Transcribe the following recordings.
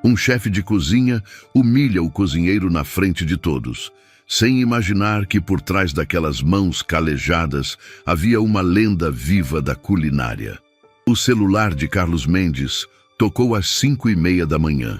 Um chefe de cozinha humilha o cozinheiro na frente de todos, sem imaginar que por trás daquelas mãos calejadas havia uma lenda viva da culinária. O celular de Carlos Mendes tocou às 5:30 da manhã.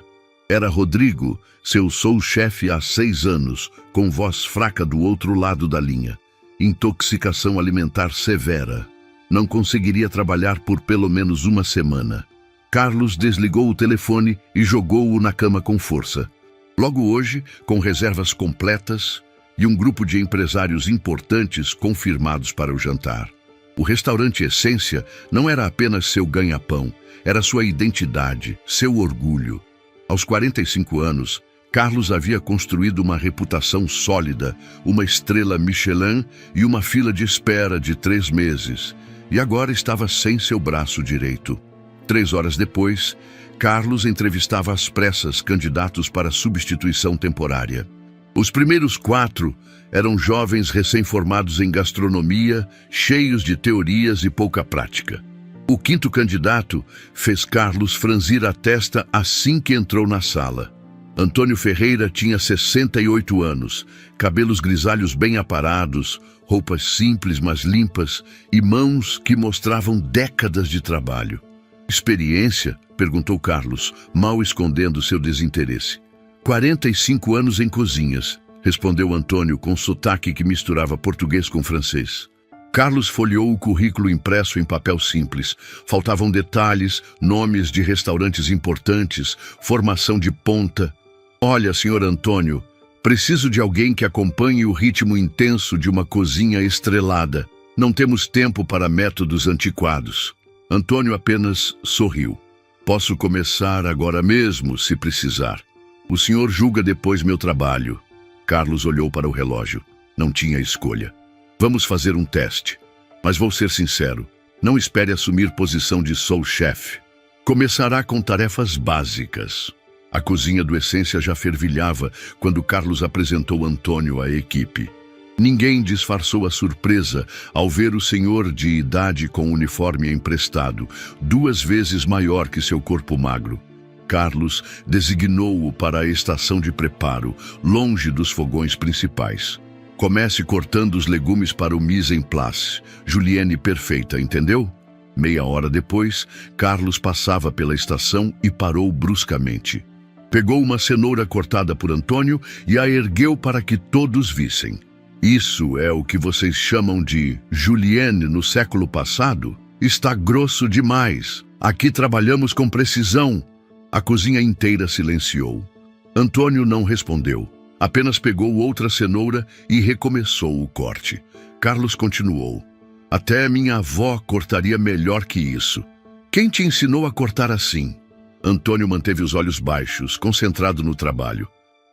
Era Rodrigo, seu sous-chefe há 6 anos, com voz fraca do outro lado da linha. Intoxicação alimentar severa. Não conseguiria trabalhar por pelo menos uma semana. Carlos desligou o telefone e jogou-o na cama com força. Logo hoje, com reservas completas e um grupo de empresários importantes confirmados para o jantar. O restaurante Essência não era apenas seu ganha-pão, era sua identidade, seu orgulho. Aos 45 anos, Carlos havia construído uma reputação sólida, uma estrela Michelin e uma fila de espera de 3 meses, e agora estava sem seu braço direito. 3 horas depois, Carlos entrevistava às pressas candidatos para substituição temporária. Os primeiros 4 eram jovens recém-formados em gastronomia, cheios de teorias e pouca prática. O 5º candidato fez Carlos franzir a testa assim que entrou na sala. Antônio Ferreira tinha 68 anos, cabelos grisalhos bem aparados, roupas simples mas limpas e mãos que mostravam décadas de trabalho. Experiência? Perguntou Carlos, mal escondendo seu desinteresse. 45 anos em cozinhas, respondeu Antônio com sotaque que misturava português com francês. Carlos folheou o currículo impresso em papel simples. Faltavam detalhes, nomes de restaurantes importantes, formação de ponta. Olha, senhor Antônio, preciso de alguém que acompanhe o ritmo intenso de uma cozinha estrelada. Não temos tempo para métodos antiquados. Antônio apenas sorriu. Posso começar agora mesmo, se precisar. O senhor julga depois meu trabalho. Carlos olhou para o relógio. Não tinha escolha. Vamos fazer um teste. Mas vou ser sincero, não espere assumir posição de sous-chefe. Começará com tarefas básicas. A cozinha do Essência já fervilhava quando Carlos apresentou Antônio à equipe. Ninguém disfarçou a surpresa ao ver o senhor de idade com uniforme emprestado, 2 vezes maior que seu corpo magro. Carlos designou-o para a estação de preparo, longe dos fogões principais. Comece cortando os legumes para o mise en place. Julienne perfeita, entendeu? Meia hora depois, Carlos passava pela estação e parou bruscamente. Pegou uma cenoura cortada por Antônio e a ergueu para que todos vissem. Isso é o que vocês chamam de Julienne no século passado? Está grosso demais. Aqui trabalhamos com precisão. A cozinha inteira silenciou. Antônio não respondeu. Apenas pegou outra cenoura e recomeçou o corte. Carlos continuou. Até minha avó cortaria melhor que isso. Quem te ensinou a cortar assim? Antônio manteve os olhos baixos, concentrado no trabalho.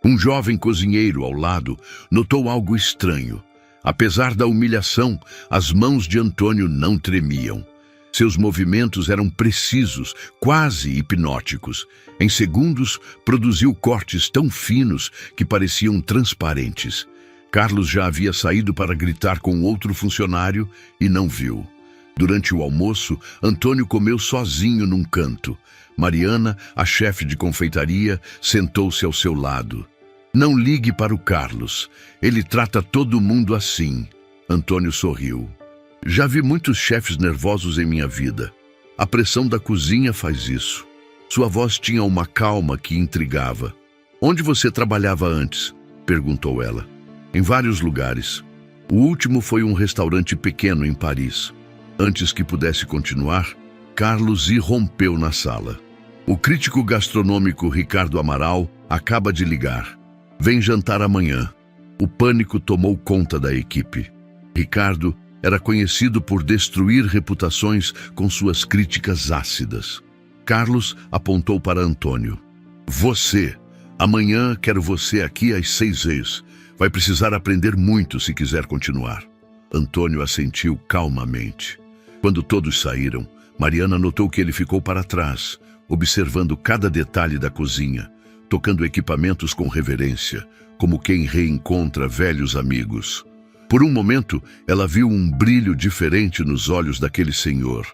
Um jovem cozinheiro ao lado notou algo estranho. Apesar da humilhação, as mãos de Antônio não tremiam. Seus movimentos eram precisos, quase hipnóticos. Em segundos, produziu cortes tão finos que pareciam transparentes. Carlos já havia saído para gritar com outro funcionário e não viu. Durante o almoço, Antônio comeu sozinho num canto. Mariana, a chefe de confeitaria, sentou-se ao seu lado. Não ligue para o Carlos. Ele trata todo mundo assim. Antônio sorriu. Já vi muitos chefes nervosos em minha vida. A pressão da cozinha faz isso. Sua voz tinha uma calma que intrigava. Onde você trabalhava antes? Perguntou ela. Em vários lugares. O último foi um restaurante pequeno em Paris. Antes que pudesse continuar, Carlos irrompeu na sala. O crítico gastronômico Ricardo Amaral acaba de ligar. Vem jantar amanhã. O pânico tomou conta da equipe. Ricardo era conhecido por destruir reputações com suas críticas ácidas. Carlos apontou para Antônio. Você. Amanhã quero você aqui às 6h. Vai precisar aprender muito se quiser continuar. Antônio assentiu calmamente. Quando todos saíram, Mariana notou que ele ficou para trás, observando cada detalhe da cozinha, tocando equipamentos com reverência, como quem reencontra velhos amigos. Por um momento, ela viu um brilho diferente nos olhos daquele senhor,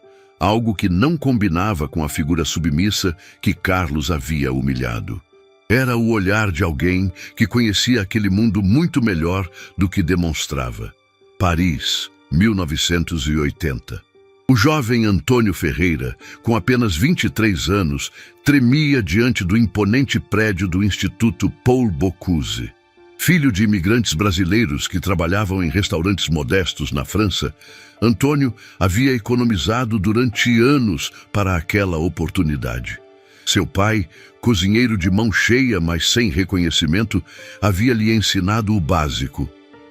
algo que não combinava com a figura submissa que Carlos havia humilhado. Era o olhar de alguém que conhecia aquele mundo muito melhor do que demonstrava. Paris, 1980. O jovem Antônio Ferreira, com apenas 23 anos, tremia diante do imponente prédio do Instituto Paul Bocuse. Filho de imigrantes brasileiros que trabalhavam em restaurantes modestos na França, Antônio havia economizado durante anos para aquela oportunidade. Seu pai, cozinheiro de mão cheia, mas sem reconhecimento, havia lhe ensinado o básico.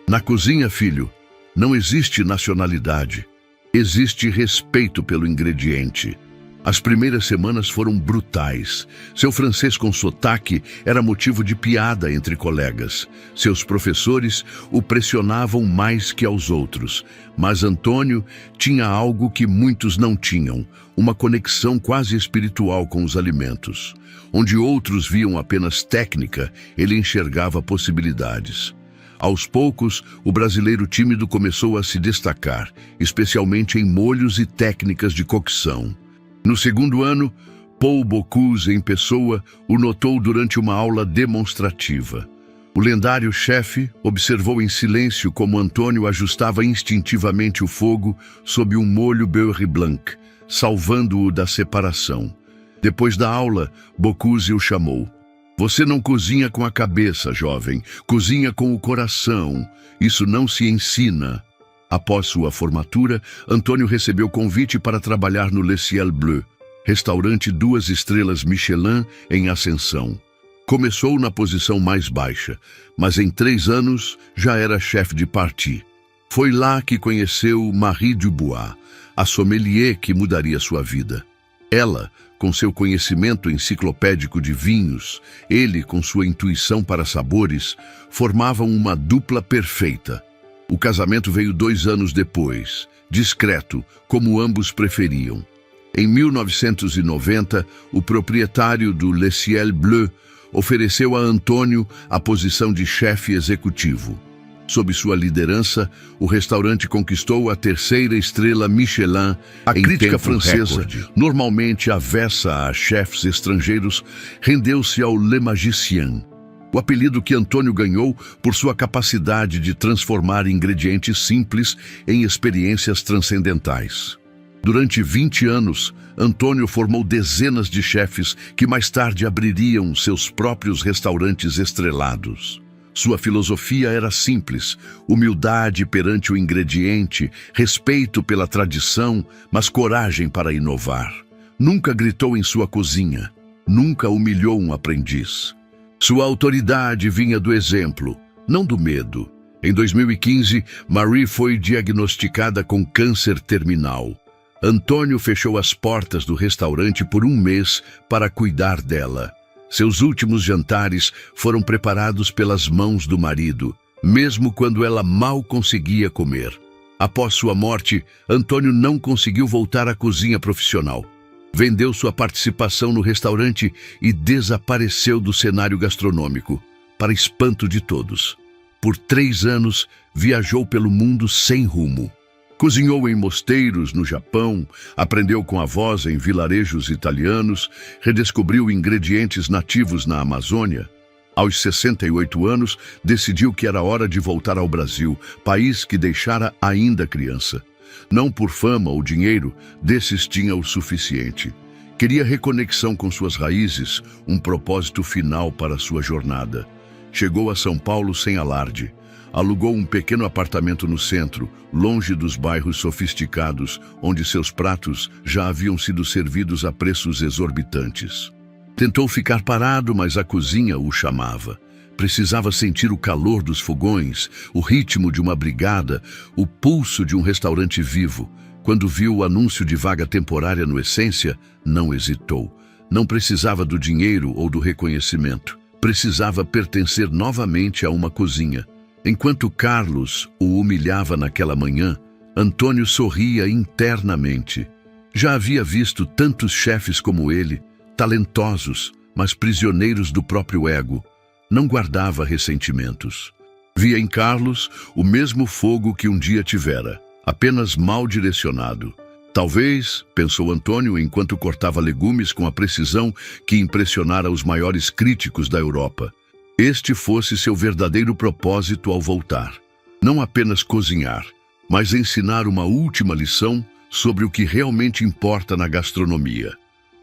Na cozinha, filho, não existe nacionalidade. Existe respeito pelo ingrediente. As primeiras semanas foram brutais. Seu francês com sotaque era motivo de piada entre colegas. Seus professores o pressionavam mais que aos outros. Mas Antônio tinha algo que muitos não tinham, uma conexão quase espiritual com os alimentos. Onde outros viam apenas técnica, ele enxergava possibilidades. Aos poucos, o brasileiro tímido começou a se destacar, especialmente em molhos e técnicas de cocção. No segundo ano, Paul Bocuse, em pessoa, o notou durante uma aula demonstrativa. O lendário chefe observou em silêncio como Antônio ajustava instintivamente o fogo sob um molho beurre blanc, salvando-o da separação. Depois da aula, Bocuse o chamou. Você não cozinha com a cabeça, jovem, cozinha com o coração. Isso não se ensina. Após sua formatura, Antônio recebeu convite para trabalhar no Le Ciel Bleu, restaurante 2 estrelas Michelin em ascensão. Começou na posição mais baixa, mas em 3 anos já era chefe de partie. Foi lá que conheceu Marie Dubois, a sommelier que mudaria sua vida. Ela, com seu conhecimento enciclopédico de vinhos, ele com sua intuição para sabores, formavam uma dupla perfeita. O casamento veio 2 anos depois, discreto, como ambos preferiam. Em 1990, o proprietário do Le Ciel Bleu ofereceu a Antônio a posição de chefe executivo. Sob sua liderança, o restaurante conquistou a 3ª estrela Michelin. A crítica francesa, normalmente avessa a chefes estrangeiros, rendeu-se ao Le Magicien, o apelido que Antônio ganhou por sua capacidade de transformar ingredientes simples em experiências transcendentais. Durante 20 anos, Antônio formou dezenas de chefes que mais tarde abririam seus próprios restaurantes estrelados. Sua filosofia era simples: humildade perante o ingrediente, respeito pela tradição, mas coragem para inovar. Nunca gritou em sua cozinha, nunca humilhou um aprendiz. Sua autoridade vinha do exemplo, não do medo. Em 2015, Marie foi diagnosticada com câncer terminal. Antônio fechou as portas do restaurante por 1 mês para cuidar dela. Seus últimos jantares foram preparados pelas mãos do marido, mesmo quando ela mal conseguia comer. Após sua morte, Antônio não conseguiu voltar à cozinha profissional. Vendeu sua participação no restaurante e desapareceu do cenário gastronômico, para espanto de todos. Por 3 anos, viajou pelo mundo sem rumo. Cozinhou em mosteiros no Japão, aprendeu com avós em vilarejos italianos, redescobriu ingredientes nativos na Amazônia. Aos 68 anos, decidiu que era hora de voltar ao Brasil, país que deixara ainda criança. Não por fama ou dinheiro, desses tinha o suficiente. Queria reconexão com suas raízes, um propósito final para sua jornada. Chegou a São Paulo sem alarde. Alugou um pequeno apartamento no centro, longe dos bairros sofisticados, onde seus pratos já haviam sido servidos a preços exorbitantes. Tentou ficar parado, mas a cozinha o chamava. Precisava sentir o calor dos fogões, o ritmo de uma brigada, o pulso de um restaurante vivo. Quando viu o anúncio de vaga temporária no Essência, não hesitou. Não precisava do dinheiro ou do reconhecimento. Precisava pertencer novamente a uma cozinha. Enquanto Carlos o humilhava naquela manhã, Antônio sorria internamente. Já havia visto tantos chefes como ele, talentosos, mas prisioneiros do próprio ego. Não guardava ressentimentos. Via em Carlos o mesmo fogo que um dia tivera, apenas mal direcionado. Talvez, pensou Antônio enquanto cortava legumes com a precisão que impressionara os maiores críticos da Europa, este fosse seu verdadeiro propósito ao voltar. Não apenas cozinhar, mas ensinar uma última lição sobre o que realmente importa na gastronomia.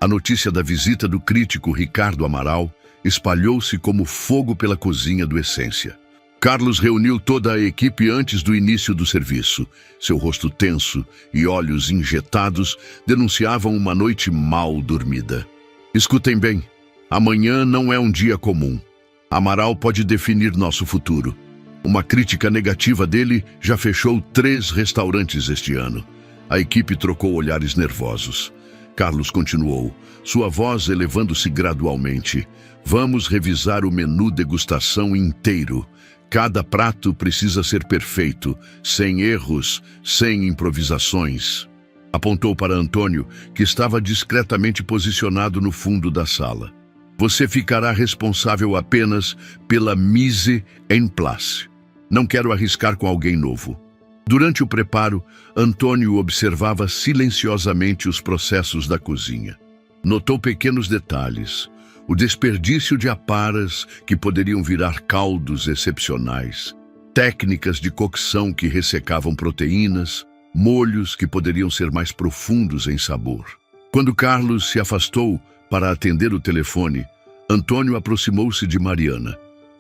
A notícia da visita do crítico Ricardo Amaral espalhou-se como fogo pela cozinha do Essência. Carlos reuniu toda a equipe antes do início do serviço. Seu rosto tenso e olhos injetados denunciavam uma noite mal dormida. Escutem bem, amanhã não é um dia comum. Amaral pode definir nosso futuro. Uma crítica negativa dele já fechou 3 restaurantes este ano. A equipe trocou olhares nervosos. Carlos continuou, sua voz elevando-se gradualmente. Vamos revisar o menu degustação inteiro. Cada prato precisa ser perfeito, sem erros, sem improvisações. Apontou para Antônio, que estava discretamente posicionado no fundo da sala. Você ficará responsável apenas pela mise en place. Não quero arriscar com alguém novo. Durante o preparo, Antônio observava silenciosamente os processos da cozinha. Notou pequenos detalhes. O desperdício de aparas que poderiam virar caldos excepcionais, técnicas de cocção que ressecavam proteínas, molhos que poderiam ser mais profundos em sabor. Quando Carlos se afastou para atender o telefone, Antônio aproximou-se de Mariana.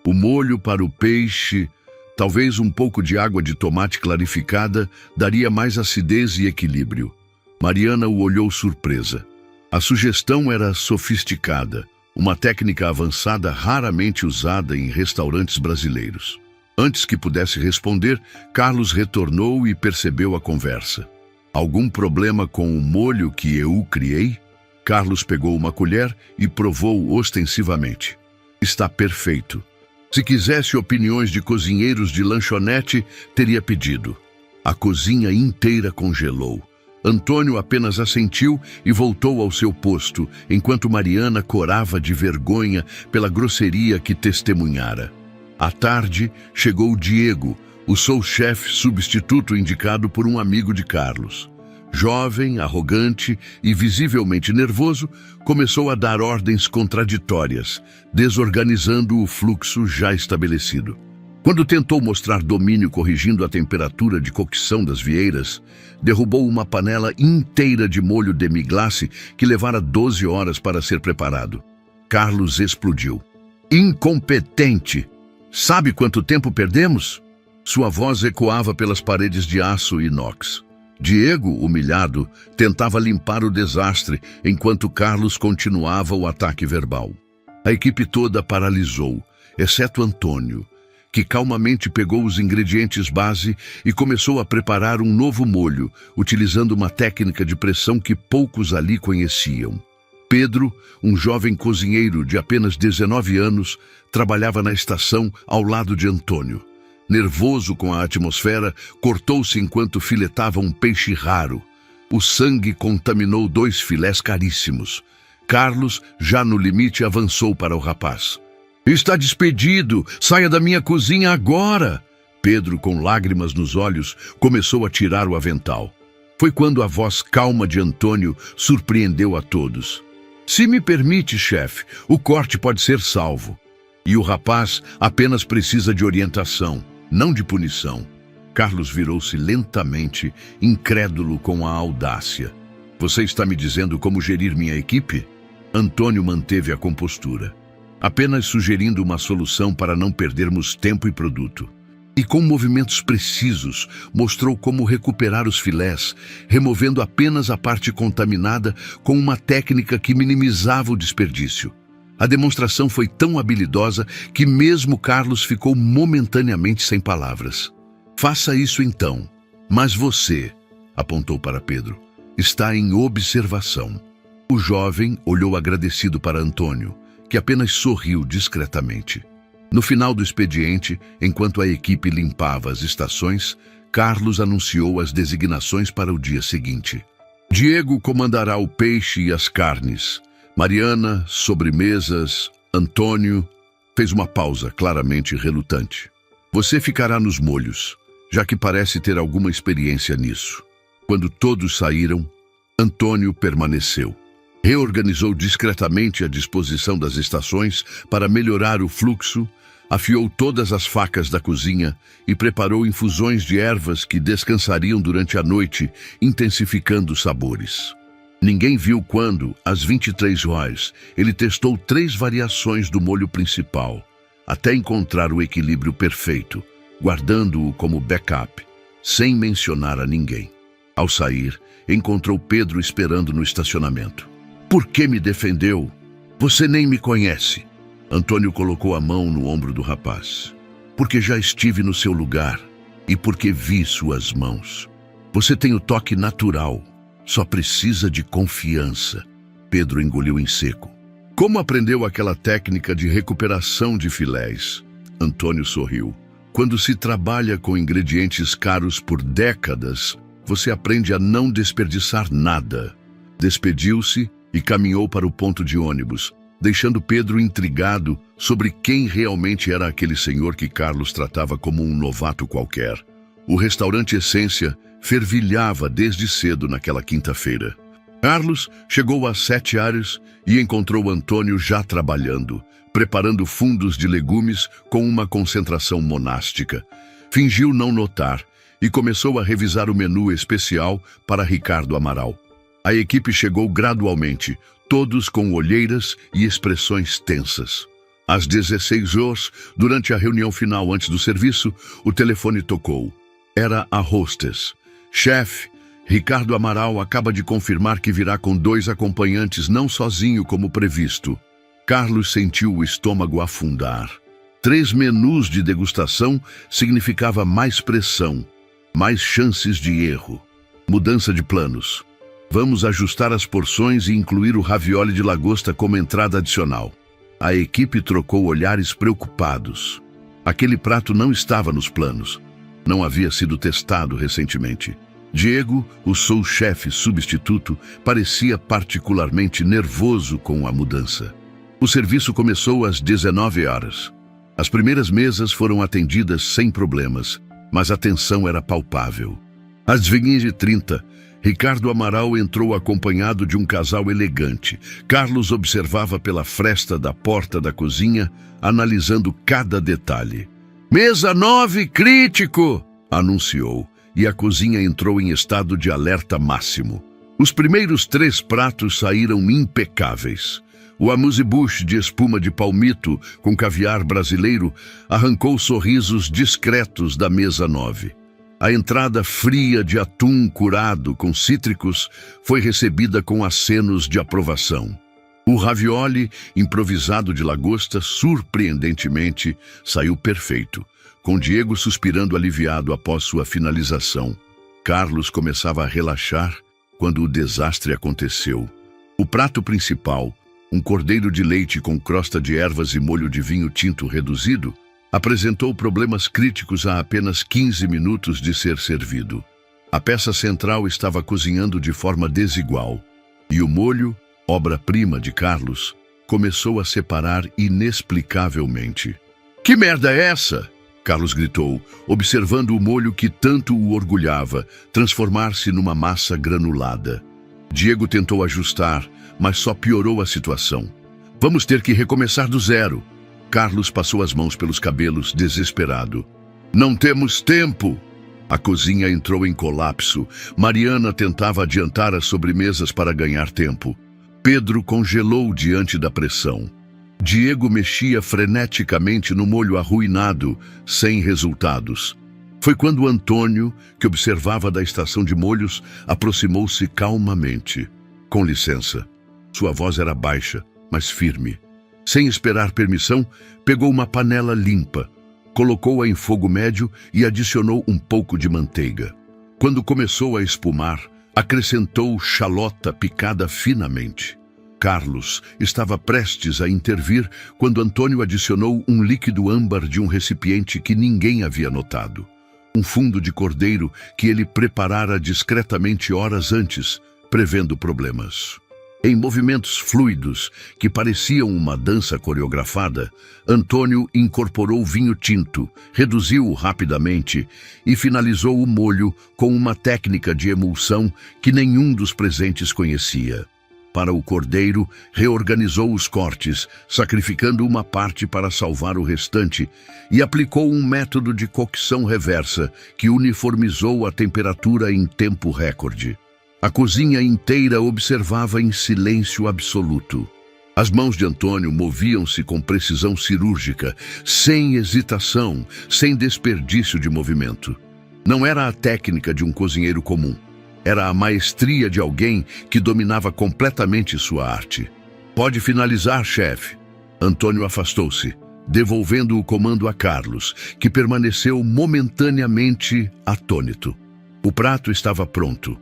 O molho para o peixe, talvez um pouco de água de tomate clarificada, daria mais acidez e equilíbrio. Mariana o olhou surpresa. A sugestão era sofisticada, uma técnica avançada raramente usada em restaurantes brasileiros. Antes que pudesse responder, Carlos retornou e percebeu a conversa. Algum problema com o molho que eu criei? Carlos pegou uma colher e provou ostensivamente. Está perfeito. Se quisesse opiniões de cozinheiros de lanchonete, teria pedido. A cozinha inteira congelou. Antônio apenas assentiu e voltou ao seu posto, enquanto Mariana corava de vergonha pela grosseria que testemunhara. À tarde, chegou Diego, o sous-chefe substituto indicado por um amigo de Carlos. Jovem, arrogante e visivelmente nervoso, começou a dar ordens contraditórias, desorganizando o fluxo já estabelecido. Quando tentou mostrar domínio corrigindo a temperatura de cocção das vieiras, derrubou uma panela inteira de molho demi-glace que levara 12 horas para ser preparado. Carlos explodiu. Incompetente! Sabe quanto tempo perdemos? Sua voz ecoava pelas paredes de aço e inox. Diego, humilhado, tentava limpar o desastre enquanto Carlos continuava o ataque verbal. A equipe toda paralisou, exceto Antônio, que calmamente pegou os ingredientes base e começou a preparar um novo molho, utilizando uma técnica de pressão que poucos ali conheciam. Pedro, um jovem cozinheiro de apenas 19 anos, trabalhava na estação ao lado de Antônio. Nervoso com a atmosfera, cortou-se enquanto filetava um peixe raro. O sangue contaminou 2 filés caríssimos. Carlos, já no limite, avançou para o rapaz. Está despedido! Saia da minha cozinha agora! Pedro, com lágrimas nos olhos, começou a tirar o avental. Foi quando a voz calma de Antônio surpreendeu a todos. Se me permite, chefe, o corte pode ser salvo. E o rapaz apenas precisa de orientação, não de punição. Carlos virou-se lentamente, incrédulo com a audácia. Você está me dizendo como gerir minha equipe? Antônio manteve a compostura, apenas sugerindo uma solução para não perdermos tempo e produto. E com movimentos precisos, mostrou como recuperar os filés, removendo apenas a parte contaminada com uma técnica que minimizava o desperdício. A demonstração foi tão habilidosa que mesmo Carlos ficou momentaneamente sem palavras. Faça isso então. Mas você, apontou para Pedro, está em observação. O jovem olhou agradecido para Antônio, que apenas sorriu discretamente. No final do expediente, enquanto a equipe limpava as estações, Carlos anunciou as designações para o dia seguinte. Diego comandará o peixe e as carnes. Mariana, sobremesas. Antônio fez uma pausa, claramente relutante. Você ficará nos molhos, já que parece ter alguma experiência nisso. Quando todos saíram, Antônio permaneceu. Reorganizou discretamente a disposição das estações para melhorar o fluxo, afiou todas as facas da cozinha e preparou infusões de ervas que descansariam durante a noite, intensificando os sabores. Ninguém viu quando, às 23 horas, ele testou 3 variações do molho principal, até encontrar o equilíbrio perfeito, guardando-o como backup, sem mencionar a ninguém. Ao sair, encontrou Pedro esperando no estacionamento. "Por que me defendeu? Você nem me conhece." Antônio colocou a mão no ombro do rapaz. "Porque já estive no seu lugar e porque vi suas mãos. Você tem o toque natural, só precisa de confiança." Pedro engoliu em seco. "Como aprendeu aquela técnica de recuperação de filés?" Antônio sorriu. "Quando se trabalha com ingredientes caros por décadas, você aprende a não desperdiçar nada." Despediu-se e caminhou para o ponto de ônibus, deixando Pedro intrigado sobre quem realmente era aquele senhor que Carlos tratava como um novato qualquer. O restaurante Essência fervilhava desde cedo naquela quinta-feira. Carlos chegou às 7 horas e encontrou Antônio já trabalhando, preparando fundos de legumes com uma concentração monástica. Fingiu não notar e começou a revisar o menu especial para Ricardo Amaral. A equipe chegou gradualmente, todos com olheiras e expressões tensas. Às 16 horas, durante a reunião final antes do serviço, o telefone tocou. Era a hostess. "Chefe, Ricardo Amaral acaba de confirmar que virá com 2 acompanhantes, não sozinho como previsto." Carlos sentiu o estômago afundar. 3 menus de degustação significava mais pressão, mais chances de erro. Mudança de planos. "Vamos ajustar as porções e incluir o ravioli de lagosta como entrada adicional." A equipe trocou olhares preocupados. Aquele prato não estava nos planos. Não havia sido testado recentemente. Diego, o sous-chefe substituto, parecia particularmente nervoso com a mudança. O serviço começou às 19 horas. As primeiras mesas foram atendidas sem problemas, mas a tensão era palpável. Às 20h30, Ricardo Amaral entrou acompanhado de um casal elegante. Carlos observava pela fresta da porta da cozinha, analisando cada detalhe. "Mesa 9, crítico!" anunciou, e a cozinha entrou em estado de alerta máximo. Os primeiros 3 pratos saíram impecáveis. O amuse-bouche de espuma de palmito com caviar brasileiro arrancou sorrisos discretos da mesa 9. A entrada fria de atum curado com cítricos foi recebida com acenos de aprovação. O ravioli improvisado de lagosta, surpreendentemente, saiu perfeito, com Diego suspirando aliviado após sua finalização. Carlos começava a relaxar quando o desastre aconteceu. O prato principal, um cordeiro de leite com crosta de ervas e molho de vinho tinto reduzido, apresentou problemas críticos a apenas 15 minutos de ser servido. A peça central estava cozinhando de forma desigual, e o molho, obra-prima de Carlos, começou a separar inexplicavelmente. "Que merda é essa?" Carlos gritou, observando o molho que tanto o orgulhava transformar-se numa massa granulada. Diego tentou ajustar, mas só piorou a situação. "Vamos ter que recomeçar do zero." Carlos passou as mãos pelos cabelos, desesperado. "Não temos tempo!" A cozinha entrou em colapso. Mariana tentava adiantar as sobremesas para ganhar tempo. Pedro congelou diante da pressão. Diego mexia freneticamente no molho arruinado, sem resultados. Foi quando Antônio, que observava da estação de molhos, aproximou-se calmamente. "Com licença." Sua voz era baixa, mas firme. Sem esperar permissão, pegou uma panela limpa, colocou-a em fogo médio e adicionou um pouco de manteiga. Quando começou a espumar, acrescentou xalota picada finamente. Carlos estava prestes a intervir quando Antônio adicionou um líquido âmbar de um recipiente que ninguém havia notado. Um fundo de cordeiro que ele preparara discretamente horas antes, prevendo problemas. Em movimentos fluidos, que pareciam uma dança coreografada, Antônio incorporou vinho tinto, reduziu-o rapidamente e finalizou o molho com uma técnica de emulsão que nenhum dos presentes conhecia. Para o cordeiro, reorganizou os cortes, sacrificando uma parte para salvar o restante, e aplicou um método de cocção reversa que uniformizou a temperatura em tempo recorde. A cozinha inteira observava em silêncio absoluto. As mãos de Antônio moviam-se com precisão cirúrgica, sem hesitação, sem desperdício de movimento. Não era a técnica de um cozinheiro comum. Era a maestria de alguém que dominava completamente sua arte. "Pode finalizar, chefe." Antônio afastou-se, devolvendo o comando a Carlos, que permaneceu momentaneamente atônito. O prato estava pronto,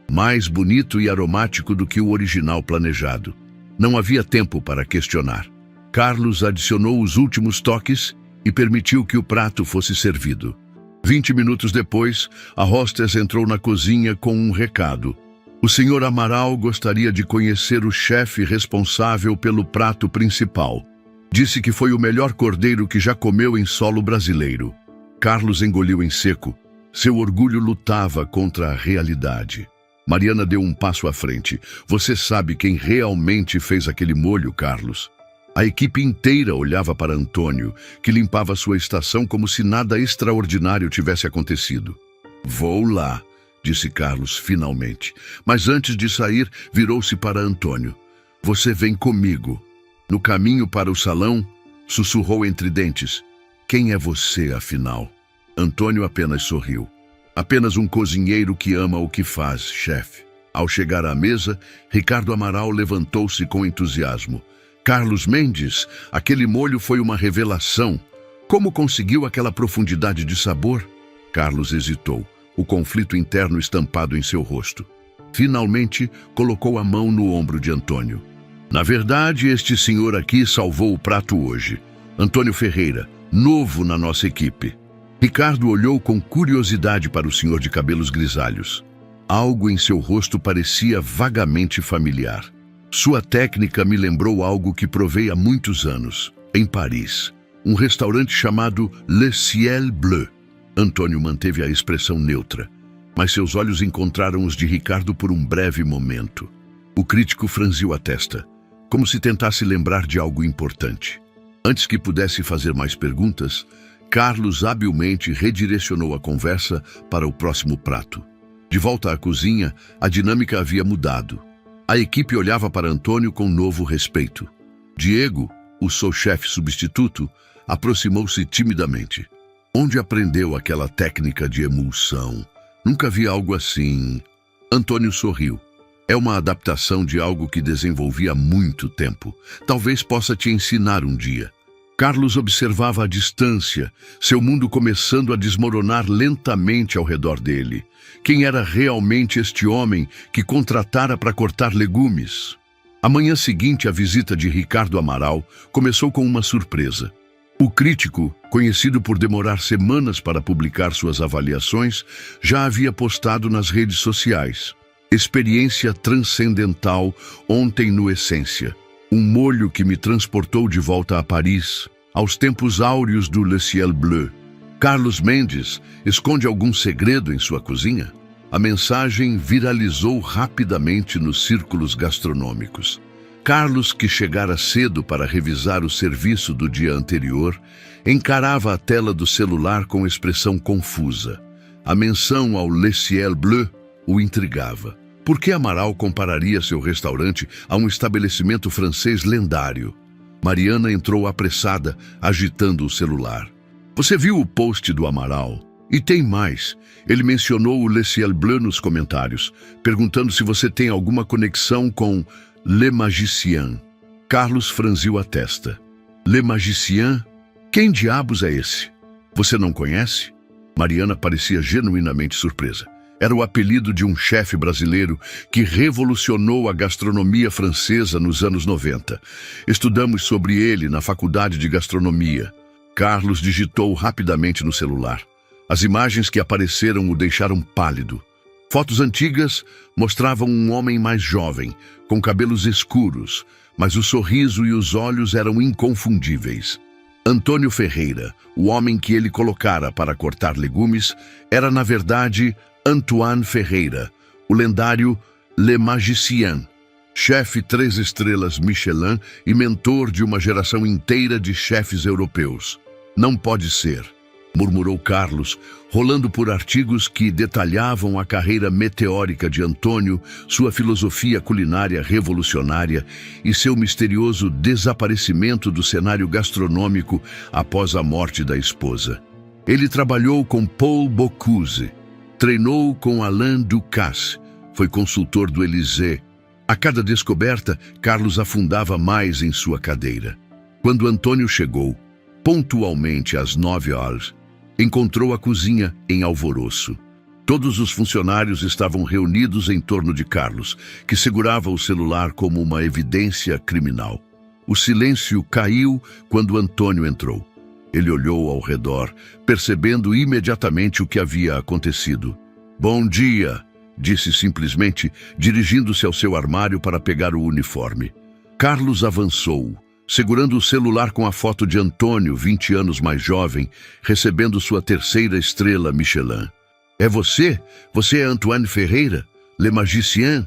mais bonito e aromático do que o original planejado. Não havia tempo para questionar. Carlos adicionou os últimos toques e permitiu que o prato fosse servido. 20 minutos depois, a hostess entrou na cozinha com um recado. O Sr. Amaral gostaria de conhecer o chefe responsável pelo prato principal. Disse que foi o melhor cordeiro que já comeu em solo brasileiro. Carlos engoliu em seco. Seu orgulho lutava contra a realidade. Mariana deu um passo à frente. "Você sabe quem realmente fez aquele molho, Carlos?" A equipe inteira olhava para Antônio, que limpava sua estação como se nada extraordinário tivesse acontecido. "Vou lá", disse Carlos finalmente. Mas antes de sair, virou-se para Antônio. "Você vem comigo." No caminho para o salão, sussurrou entre dentes. "Quem é você, afinal?" Antônio apenas sorriu. "Apenas um cozinheiro que ama o que faz, chefe." Ao chegar à mesa, Ricardo Amaral levantou-se com entusiasmo. "Carlos Mendes, aquele molho foi uma revelação. Como conseguiu aquela profundidade de sabor?" Carlos hesitou, o conflito interno estampado em seu rosto. Finalmente, colocou a mão no ombro de Antônio. "Na verdade, este senhor aqui salvou o prato hoje. Antônio Ferreira, novo na nossa equipe." Ricardo olhou com curiosidade para o senhor de cabelos grisalhos. Algo em seu rosto parecia vagamente familiar. "Sua técnica me lembrou algo que provei há muitos anos, em Paris. Um restaurante chamado Le Ciel Bleu." Antônio manteve a expressão neutra, mas seus olhos encontraram os de Ricardo por um breve momento. O crítico franziu a testa, como se tentasse lembrar de algo importante. Antes que pudesse fazer mais perguntas, Carlos habilmente redirecionou a conversa para o próximo prato. De volta à cozinha, a dinâmica havia mudado. A equipe olhava para Antônio com novo respeito. Diego, o sous-chefe substituto, aproximou-se timidamente. "Onde aprendeu aquela técnica de emulsão? Nunca vi algo assim." Antônio sorriu. "É uma adaptação de algo que desenvolvi há muito tempo. Talvez possa te ensinar um dia." Carlos observava à distância, seu mundo começando a desmoronar lentamente ao redor dele. Quem era realmente este homem que contratara para cortar legumes? A manhã seguinte, a visita de Ricardo Amaral começou com uma surpresa. O crítico, conhecido por demorar semanas para publicar suas avaliações, já havia postado nas redes sociais. "Experiência transcendental ontem no Essência. Um molho que me transportou de volta a Paris, aos tempos áureos do Le Ciel Bleu." Carlos Mendes esconde algum segredo em sua cozinha? A mensagem viralizou rapidamente nos círculos gastronômicos. Carlos, que chegara cedo para revisar o serviço do dia anterior, encarava a tela do celular com expressão confusa. A menção ao Le Ciel Bleu o intrigava. Por que Amaral compararia seu restaurante a um estabelecimento francês lendário? Mariana entrou apressada, agitando o celular. "Você viu o post do Amaral? E tem mais. Ele mencionou o Le Ciel Bleu nos comentários, perguntando se você tem alguma conexão com Le Magicien." Carlos franziu a testa. "Le Magicien? Quem diabos é esse? Você não conhece?" Mariana parecia genuinamente surpresa. Era o apelido de um chefe brasileiro que revolucionou a gastronomia francesa nos anos 90. Estudamos sobre ele na faculdade de gastronomia. Carlos digitou rapidamente no celular. As imagens que apareceram o deixaram pálido. Fotos antigas mostravam um homem mais jovem, com cabelos escuros, mas o sorriso e os olhos eram inconfundíveis. Antônio Ferreira, o homem que ele colocara para cortar legumes, era na verdade Antoine Ferreira, o lendário Le Magicien, chefe 3 estrelas Michelin e mentor de uma geração inteira de chefes europeus. Não pode ser, murmurou Carlos, rolando por artigos que detalhavam a carreira meteórica de Antônio, sua filosofia culinária revolucionária e seu misterioso desaparecimento do cenário gastronômico após a morte da esposa. Ele trabalhou com Paul Bocuse, treinou com Alain Ducasse, foi consultor do Élysée. A cada descoberta, Carlos afundava mais em sua cadeira. Quando Antônio chegou, pontualmente às 9 horas, encontrou a cozinha em alvoroço. Todos os funcionários estavam reunidos em torno de Carlos, que segurava o celular como uma evidência criminal. O silêncio caiu quando Antônio entrou. Ele olhou ao redor, percebendo imediatamente o que havia acontecido. "Bom dia", disse simplesmente, dirigindo-se ao seu armário para pegar o uniforme. Carlos avançou, segurando o celular com a foto de Antônio, 20 anos mais jovem, recebendo sua 3ª estrela Michelin. "É você? Você é Antoine Ferreira? Le Magicien?"